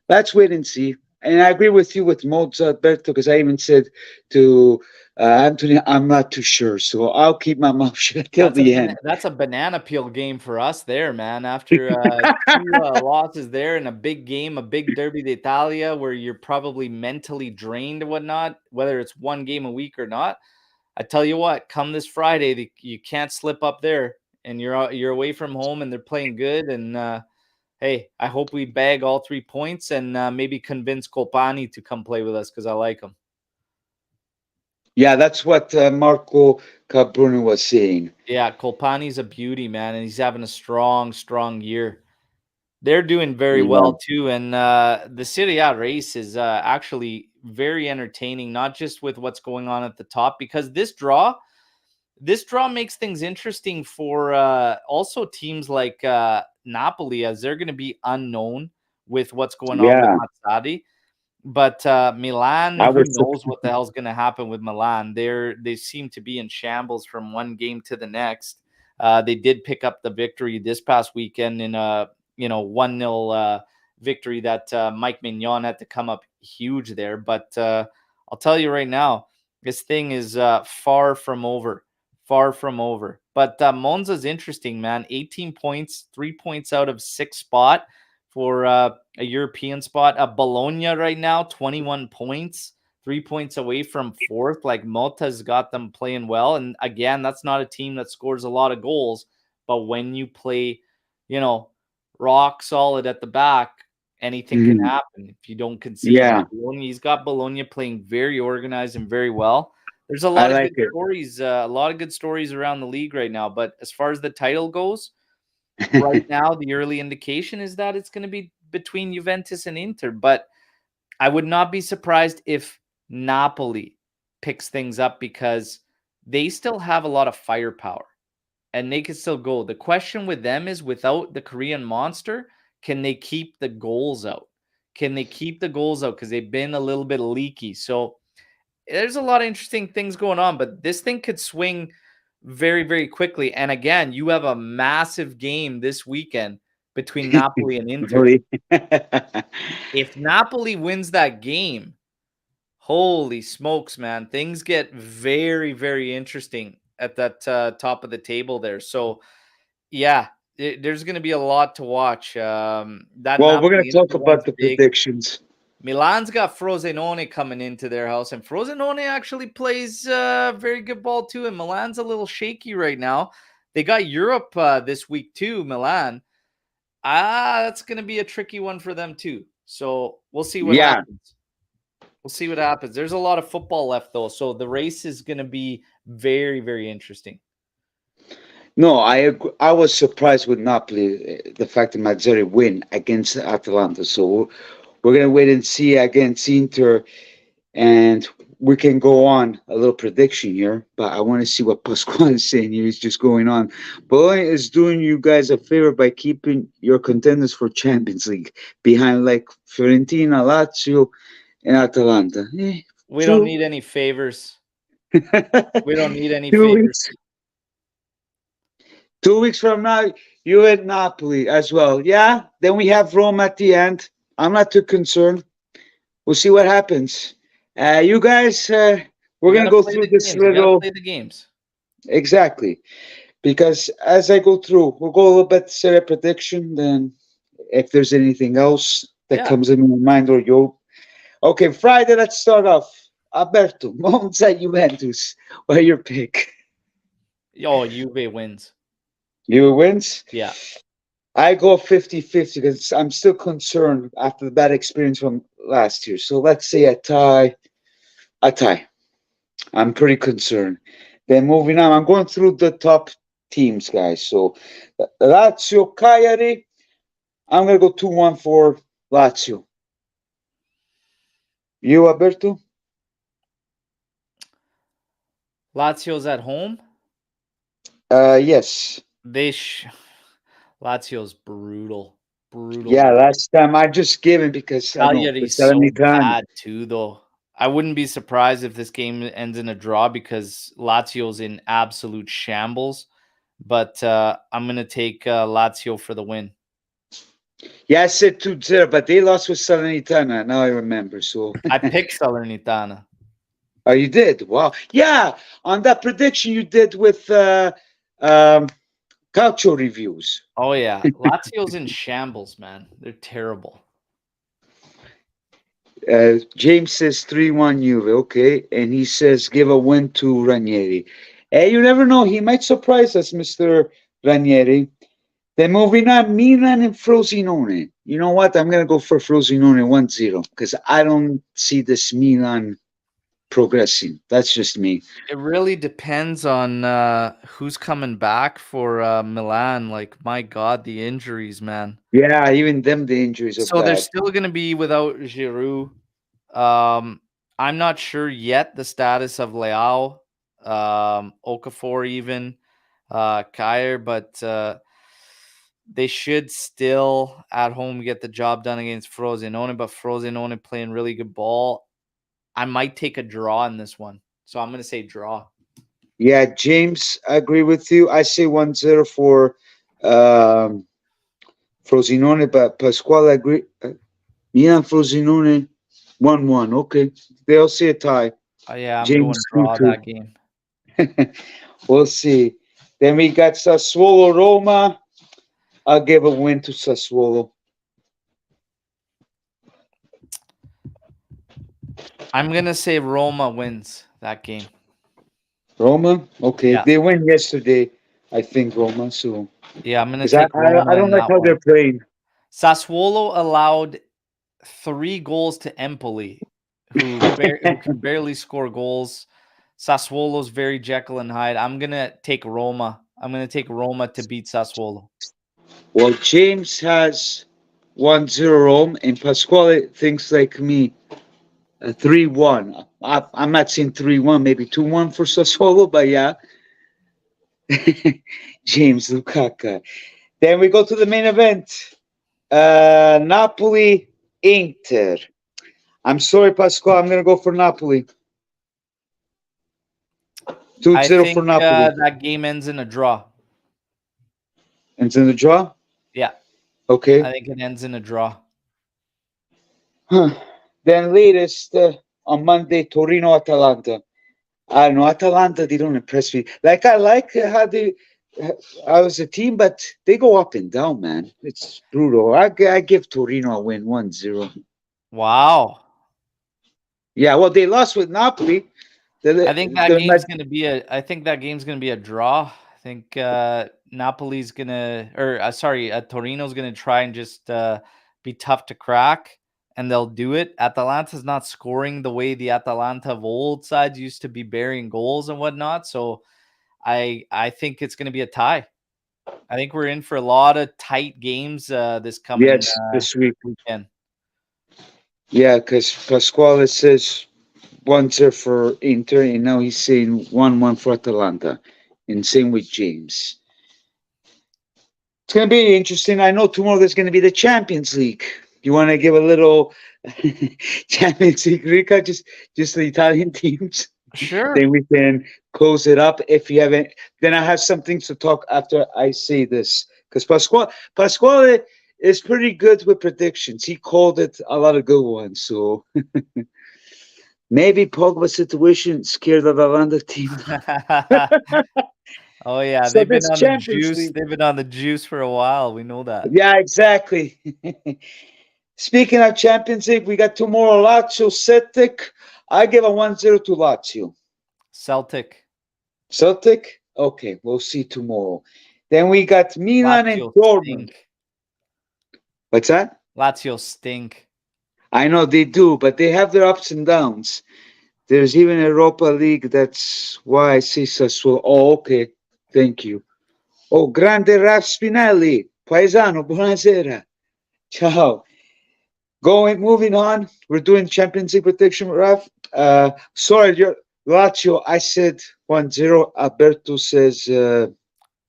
let's wait and see. And I agree with you with Mozart Berto because I even said to Anthony, I'm not too sure. So I'll keep my mouth shut till the end. That's a banana peel game for us there, man. After 2 losses there in a big game, a big Derby d'Italia, where you're probably mentally drained and whatnot, whether it's one game a week or not. I tell you what, come this Friday, you can't slip up there, and you're away from home, and they're playing good. And hey, I hope we bag all 3 points and maybe convince Colpani to come play with us because I like him. Yeah, that's what Marco Cabrune was saying. Yeah, Colpani's a beauty, man, and he's having a strong, strong year. They're doing very Yeah. well too, and the Serie A race is actually very entertaining. Not just with what's going on at the top, because this draw makes things interesting for also teams like Napoli, as they're going to be unknown with what's going on with Yeah. Mazzarri. But Milan, I who was knows what the hell's going to happen with Milan? They seem to be in shambles from one game to the next. They did pick up the victory this past weekend in a 1-0 victory that Mike Mignon had to come up huge there. But I'll tell you right now, this thing is far from over. Far from over. But Monza's interesting, man. 18 points, 3 points out of 6 spot for a European spot. Bologna right now, 21 points, 3 points away from fourth. Like, Motta's got them playing well. And again, that's not a team that scores a lot of goals. But when you play, you know, rock solid at the back, anything can Mhm. happen if you don't concede. Yeah, He's got Bologna playing very organized and very well. There's a I lot of like good it. stories, around the league right now. But as far as the title goes, right now, the early indication is that it's going to be between Juventus and Inter. But I would not be surprised if Napoli picks things up, because they still have a lot of firepower and they can still go. The question with them is, without the Korean monster, can they keep the goals out? Can they keep the goals out? Because they've been a little bit leaky. So there's a lot of interesting things going on, but this thing could swing very, very quickly. And again, you have a massive game this weekend between Napoli and Inter. Really? If Napoli wins that game, holy smokes, man, things get very, very interesting at that top of the table there. So, yeah, there's going to be a lot to watch. That Well, we're gonna Napoli talk Inter about one's the big. predictions. Milan's got Frosinone coming into their house, and Frosinone actually plays very good ball too. And Milan's a little shaky right now. They got Europe this week too, Milan. That's going to be a tricky one for them too. So we'll see what Yeah. happens. We'll see what happens. There's a lot of football left though, so the race is going to be very, very interesting. No, I was surprised with Napoli, the fact that Mazzari win against Atalanta. So we're gonna wait and see against Inter, and we can go on a little prediction here. But I want to see what Pasquale is saying here. He's just going on. Bologna is doing you guys a favor by keeping your contenders for Champions League behind like Fiorentina, Lazio, and Atalanta. We don't True. need any favors. We don't need any 2 weeks. favors. 2 weeks from now, you and Napoli as well. Yeah. Then we have Rome at the end. I'm not too concerned. We'll see what happens. You guys, we're You gonna got to go play through the this games. You got to little play the games. exactly because as I go through, we'll go a little bit set a prediction. Then, if there's anything else that Yeah. comes in my mind or you, okay, Friday. Let's start off. Alberto, Monza, Juventus. What your pick? Oh, Juve wins. You wins. Yeah. I go 50-50 because I'm still concerned after the bad experience from last year. So let's say a tie. A tie. I'm pretty concerned. Then moving on, I'm going through the top teams, guys. So Lazio, Cagliari. I'm gonna go 2-1 for Lazio. You, Alberto? Lazio's at home. Yes. They Lazio's brutal. Brutal. Yeah, last time I just gave it because I know the Cagliari's so Salernitana. bad too, though. I wouldn't be surprised if this game ends in a draw, because Lazio's in absolute shambles. But I'm gonna take Lazio for the win. Yeah, I said 2-0, but they lost with Salernitana. Now I remember. So, I picked Salernitana. oh, you did? Wow. Yeah, on that prediction you did with um, Calcio reviews. Oh yeah, Lazio's in shambles, man. They're terrible. James says 3-1 Juve. Okay. And he says give a win to Ranieri. Hey, you never know. He might surprise us, Mr. Ranieri. Then moving on, Milan and Frosinone. You know what? I'm going to go for Frosinone 1-0 because I don't see this Milan progressing. That's just me. It really depends on who's coming back for Milan. Like, my God, the injuries, man. Yeah, even them, the injuries are So they're bad. still going to be without Giroud. Um, I'm not sure yet the status of Leao, Okafor, even Kyer, but they should still at home get the job done against Frosinone. But Frosinone playing really good ball. I might take a draw in this one, so I'm going to say draw. Yeah, James, I agree with you. I say 1-0 for Frosinone, but Pasquale agree. Milan Frosinone 1-1. Okay, they'll see a tie. Yeah, I'm going James draw 2-2. that game. We'll see. Then we got Sassuolo Roma. I'll give a win to Sassuolo. I'm going to say Roma wins that game. Roma? Okay. Yeah. They win yesterday, I think, Roma. So, Yeah, I'm going to 'cause I, take Roma I in don't like that how one. they're playing. Sassuolo allowed 3 goals to Empoli, who can barely score goals. Sassuolo's very Jekyll and Hyde. I'm going to take Roma. I'm going to take Roma to beat Sassuolo. Well, James has 1-0 Rome, and Pasquale thinks like me. 3-1. I'm not saying 3-1, maybe 2-1 for Sassuolo, but yeah. James Lukaku. Then we go to the main event. Napoli Inter. I'm sorry, Pasquale. I'm going to go for Napoli. 2-0 I for think Napoli. that game ends in a draw. Ends in the draw? Yeah, Okay. I think it ends in a draw. Huh. Then latest on Monday, Torino Atalanta. I don't know, Atalanta, they don't impress me. Like, I like how they, I was a team, but they go up and down, man. It's brutal. I give Torino a win 1-0. Wow. Yeah, well, they lost with Napoli. I think that They're not, game's gonna be a draw. I think Napoli's gonna, or sorry, Torino's gonna try and just be tough to crack, and they'll do it. Atalanta's not scoring the way the Atalanta of old sides used to be burying goals and whatnot. So I think it's gonna be a tie. I think we're in for a lot of tight games this coming yes, this week. weekend. Yeah, because Pasquale says 1-0 for Inter, and now he's saying 1-1 for Atalanta. And same with James. It's going to be interesting. I know tomorrow there's going to be the Champions League. You want to give a little Champions League recap, just the Italian teams? Sure. Then we can close it up. If you haven't, then I have some things to talk after I say this. Because Pasquale is pretty good with predictions. He called it a lot of good ones. So maybe Pogba's situation scared the Atalanta team. Oh yeah, So they've been this on the Champions juice. League. They've been on the juice for a while. We know that. Yeah, exactly. Speaking of Champions League, we got tomorrow Lazio Celtic. I give a 1-0 to Lazio. Celtic. Celtic? Okay, we'll see tomorrow. Then we got Milan and Lazio Dortmund. stink. What's that? Lazio stink. I know they do, but they have their ups and downs. There's even a Europa League. That's why I say Sassuolo. Oh, okay. Thank you. Oh, grande Raf Spinelli. Paesano, buonasera. Ciao. Moving on. We're doing Champions League prediction, Raf. Sorry, Lazio. I said 1-0. Alberto says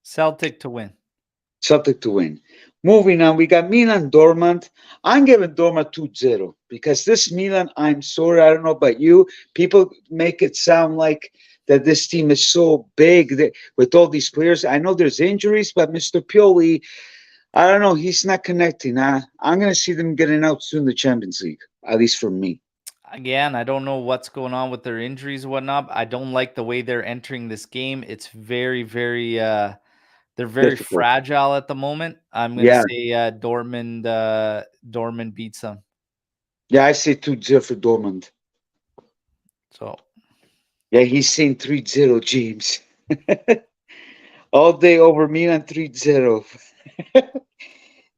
Celtic to win. Celtic to win. Moving on, we got Milan Dortmund. I'm giving Dortmund 2-0 because this Milan, I'm sorry, I don't know about you. People make it sound like that this team is so big that with all these players. I know there's injuries, but Mr. Pioli, I don't know, he's not connecting. I'm going to see them getting out soon in the Champions League, at least for me. Again, I don't know what's going on with their injuries and whatnot. I don't like the way they're entering this game. It's very, very they're very Difficult. fragile at the moment. I'm gonna say Dortmund beats them. Yeah, I say 2-0 for Dortmund. So yeah, he's saying 3-0, James. All day over Milan 3-0.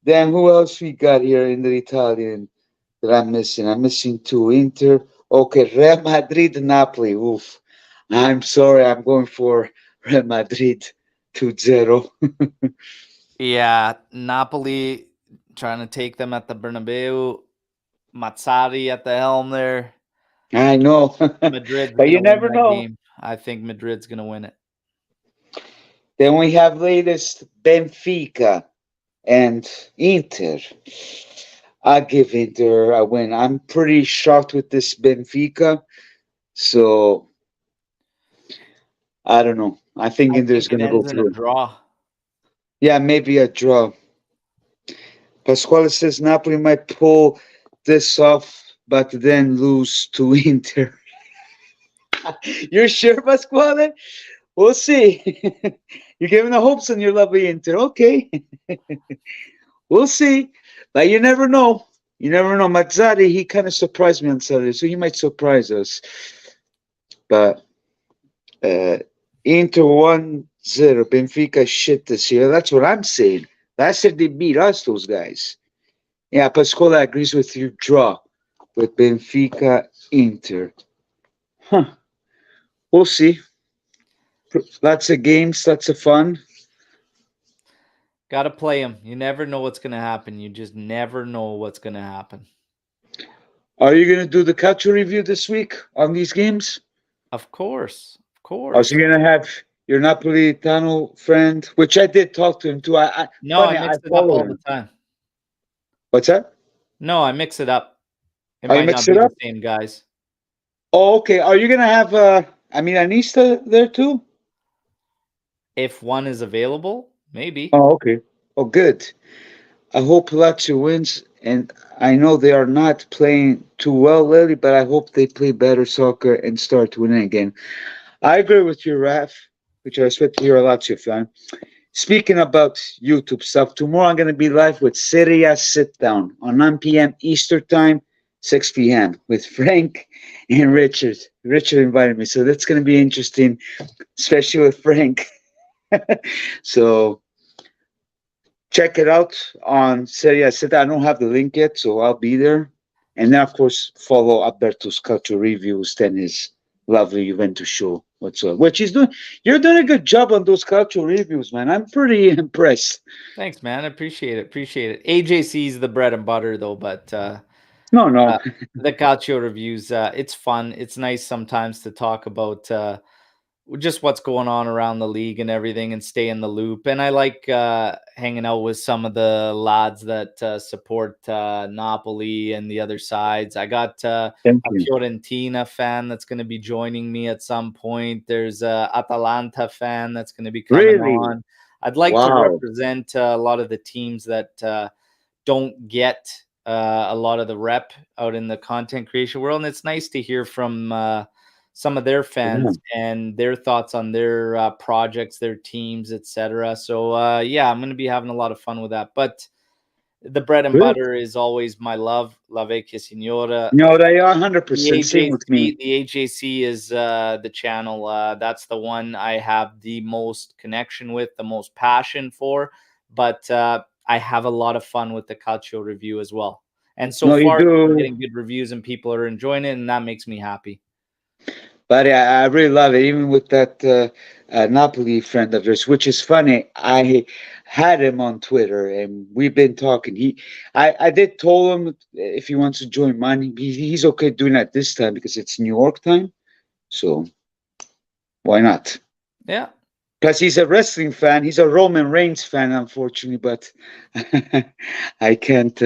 Then who else we got here in the Italian that I'm missing? I'm missing two. Inter. Okay, Real Madrid, Napoli. Oof. I'm sorry. I'm going for Real Madrid 2-0. Yeah, Napoli trying to take them at the Bernabeu. Mazzari at the helm there. I know. Madrid's But you gonna win never that know. game. I think Madrid's gonna win it. Then we have latest Benfica and Inter. I give Inter a win. I'm pretty shocked with this Benfica. So I don't know. I think I Inter is think it going to go ends in a through. draw. Yeah, maybe a draw. Pasquale says Napoli might pull this off, but then lose to Inter. You're sure, Pasquale? We'll see. You're giving the hopes on your lovely Inter. Okay. We'll see. But you never know. You never know. Mazzari, he kind of surprised me on Saturday, so he might surprise us. But uh, Inter 1-0. Benfica shit this year. That's what I'm saying. Last year they beat us, those guys. Yeah, Pascola agrees with you. Draw with Benfica Inter. Huh. We'll see. Lots of games, lots of fun. Got to play them. You never know what's gonna happen. You just never know what's gonna happen. Are you going to do the culture review this week on these games? Of course, of Or course. you going to have your Napolitano friend, which I did talk to him too. No, I Funny, I mix it up follow all the him. time. What's that? No, I mix it up. It Are you might not mix be it the up? same guys. Oh, okay. Are you going to have, Anista there too? If one is available, maybe. Oh, okay. Oh, good. I hope Lazio wins, and I know they are not playing too well lately, but I hope they play better soccer and start winning again. I agree with you, Raf, which I respect you're a Lazio fan. Speaking about YouTube stuff, tomorrow I'm going to be live with Serie A Sit Down on 9 p.m. Eastern Time, 6 p.m. with Frank and Richard. Richard invited me, so that's going to be interesting, especially with Frank. So check it out on Serie A Sit Down. I don't have the link yet, so I'll be there. And then, of course, follow Alberto's culture reviews, then his lovely Juventus show whatsoever. Which he's doing. You're doing a good job on those culture reviews, man. I'm pretty impressed. Thanks, man. I appreciate it. Appreciate it. AJC's the bread and butter, though, but No. the Calcio reviews, it's fun. It's nice sometimes to talk about just what's going on around the league and everything and stay in the loop. And I like hanging out with some of the lads that support Napoli and the other sides. I got Thank a you. Fiorentina fan that's going to be joining me at some point. There's a Atalanta fan that's going to be coming Really? on. I'd like to Wow. represent a lot of the teams that don't get a lot of the rep out in the content creation world. And it's nice to hear from some of their Yeah. fans and their thoughts on their projects, their teams, etc. So yeah, I'm going to be having a lot of fun with that. But the bread and Good. butter is always my love, La Vecchia Signora. No, they are The 100% same with me. AJC is the channel. That's the one I have the most connection with, the most passion for. But I have a lot of fun with the Calcio review as well. And so No, you far, we're do. getting good reviews and people are enjoying it, and that makes me happy. But I really love it, even with that Napoli friend of yours, which is funny. I had him on Twitter, and we've been talking. I did told him if he wants to join mine, he's okay doing that this time because it's New York time. So why not? Yeah. Plus, he's a wrestling fan. He's a Roman Reigns fan, unfortunately, but I can't.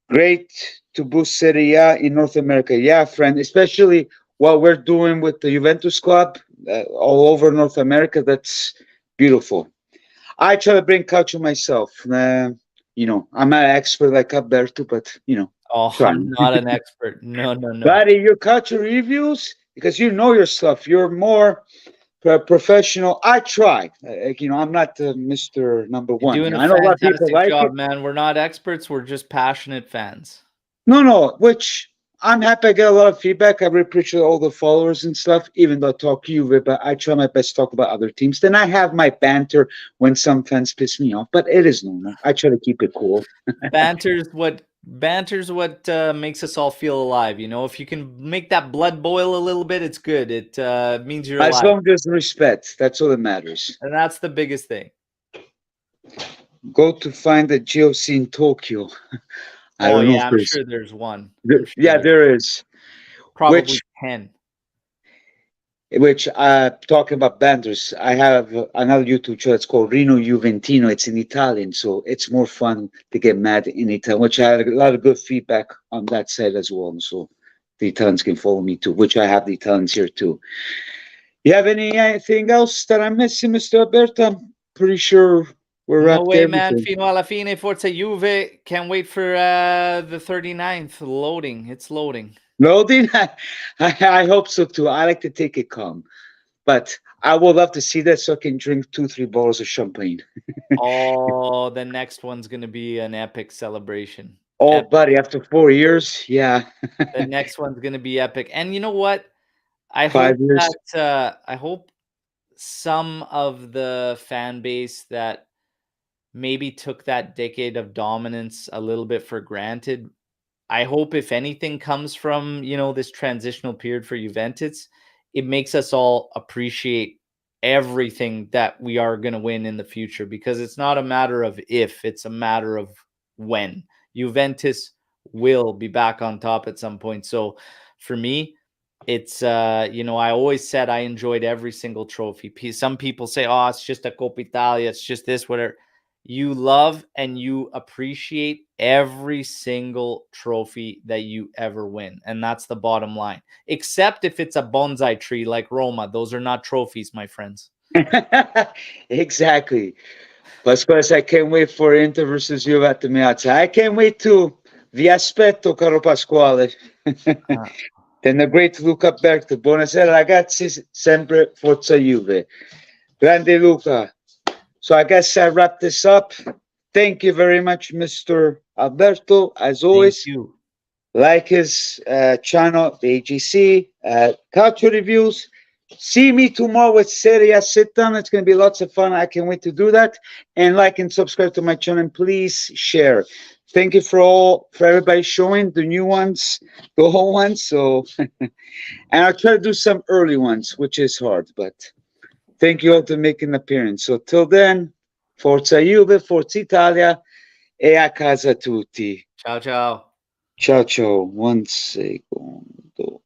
Great to boost Serie A in North America. Yeah, friend, especially what we're doing with the Juventus club all over North America. That's beautiful. I try to bring culture myself. I'm not an expert like Alberto, but, Oh, I'm trying. not an expert. No, no, no. But in your culture reviews, because you know your stuff, you're more professional. I try. I'm not Mr. Number You're One. doing a I know a lot of people fantastic like it. job, man. We're not experts. We're just passionate fans. No, which I'm happy I get a lot of feedback. I really appreciate all the followers and stuff, even though I talk Juve, but I try my best to talk about other teams. Then I have my banter when some fans piss me off, but it is normal. I try to keep it cool. Banter's what Banter's what makes us all feel alive. If you can make that blood boil a little bit, it's good. It means you're As alive, long as respect, that's all that matters. and that's the biggest thing. Go to find a GOC in Tokyo. I Oh don't know yeah, if I'm there's. sure there's one. There, I'm sure yeah, there's there is. probably 10. Which talking about banters, I have another YouTube channel. It's called Rino Juventino. It's in Italian, so it's more fun to get mad in Italian. Which I had a lot of good feedback on that side as well. So the Italians can follow me too. Which I have the Italians here too. You have anything else that I'm missing, Mr. Alberto? I'm pretty sure we're No wrapped way, man. everything. Fino alla fine, Forza Juve. Can't wait for the 39th loading. It's loading. Loading? I hope so too. I like to take it calm. But I would love to see that so I can drink 2-3 bottles of champagne. Oh, the next one's going to be an epic celebration. Oh, Epic. buddy, after 4 years, yeah. The next one's going to be epic. And you know what? I 5 hope years. that I hope some of the fan base that maybe took that decade of dominance a little bit for granted, I hope if anything comes from, this transitional period for Juventus, it makes us all appreciate everything that we are going to win in the future, because it's not a matter of if, it's a matter of when. Juventus will be back on top at some point. So for me, it's I always said I enjoyed every single trophy. Some people say, oh, it's just a Coppa Italia, it's just this, whatever. You love and you appreciate every single trophy that you ever win. And that's the bottom line. Except if it's a bonsai tree like Roma. Those are not trophies, my friends. Exactly. But course, I can't wait for Inter versus Juve at the Meazza. I can't wait to. Vi aspetto, caro Pasquale. And the great Luca Berto. Buonasera, ragazzi. Sempre Forza Juve. Grande Luca. So I guess I wrap this up. Thank you very much, Mr. Alberto. As always, Thank you. like his channel, the AGC, Culture Reviews. See me tomorrow with Serie A Sit Down. It's going to be lots of fun. I can't wait to do that. And like and subscribe to my channel. And please share. Thank you for everybody showing the new ones, the old ones. So, and I'll try to do some early ones, which is hard, but thank you all for making an appearance. So till then, Forza Juve, Forza Italia, e a casa tutti. Ciao, ciao. Ciao, ciao. 1 secondo.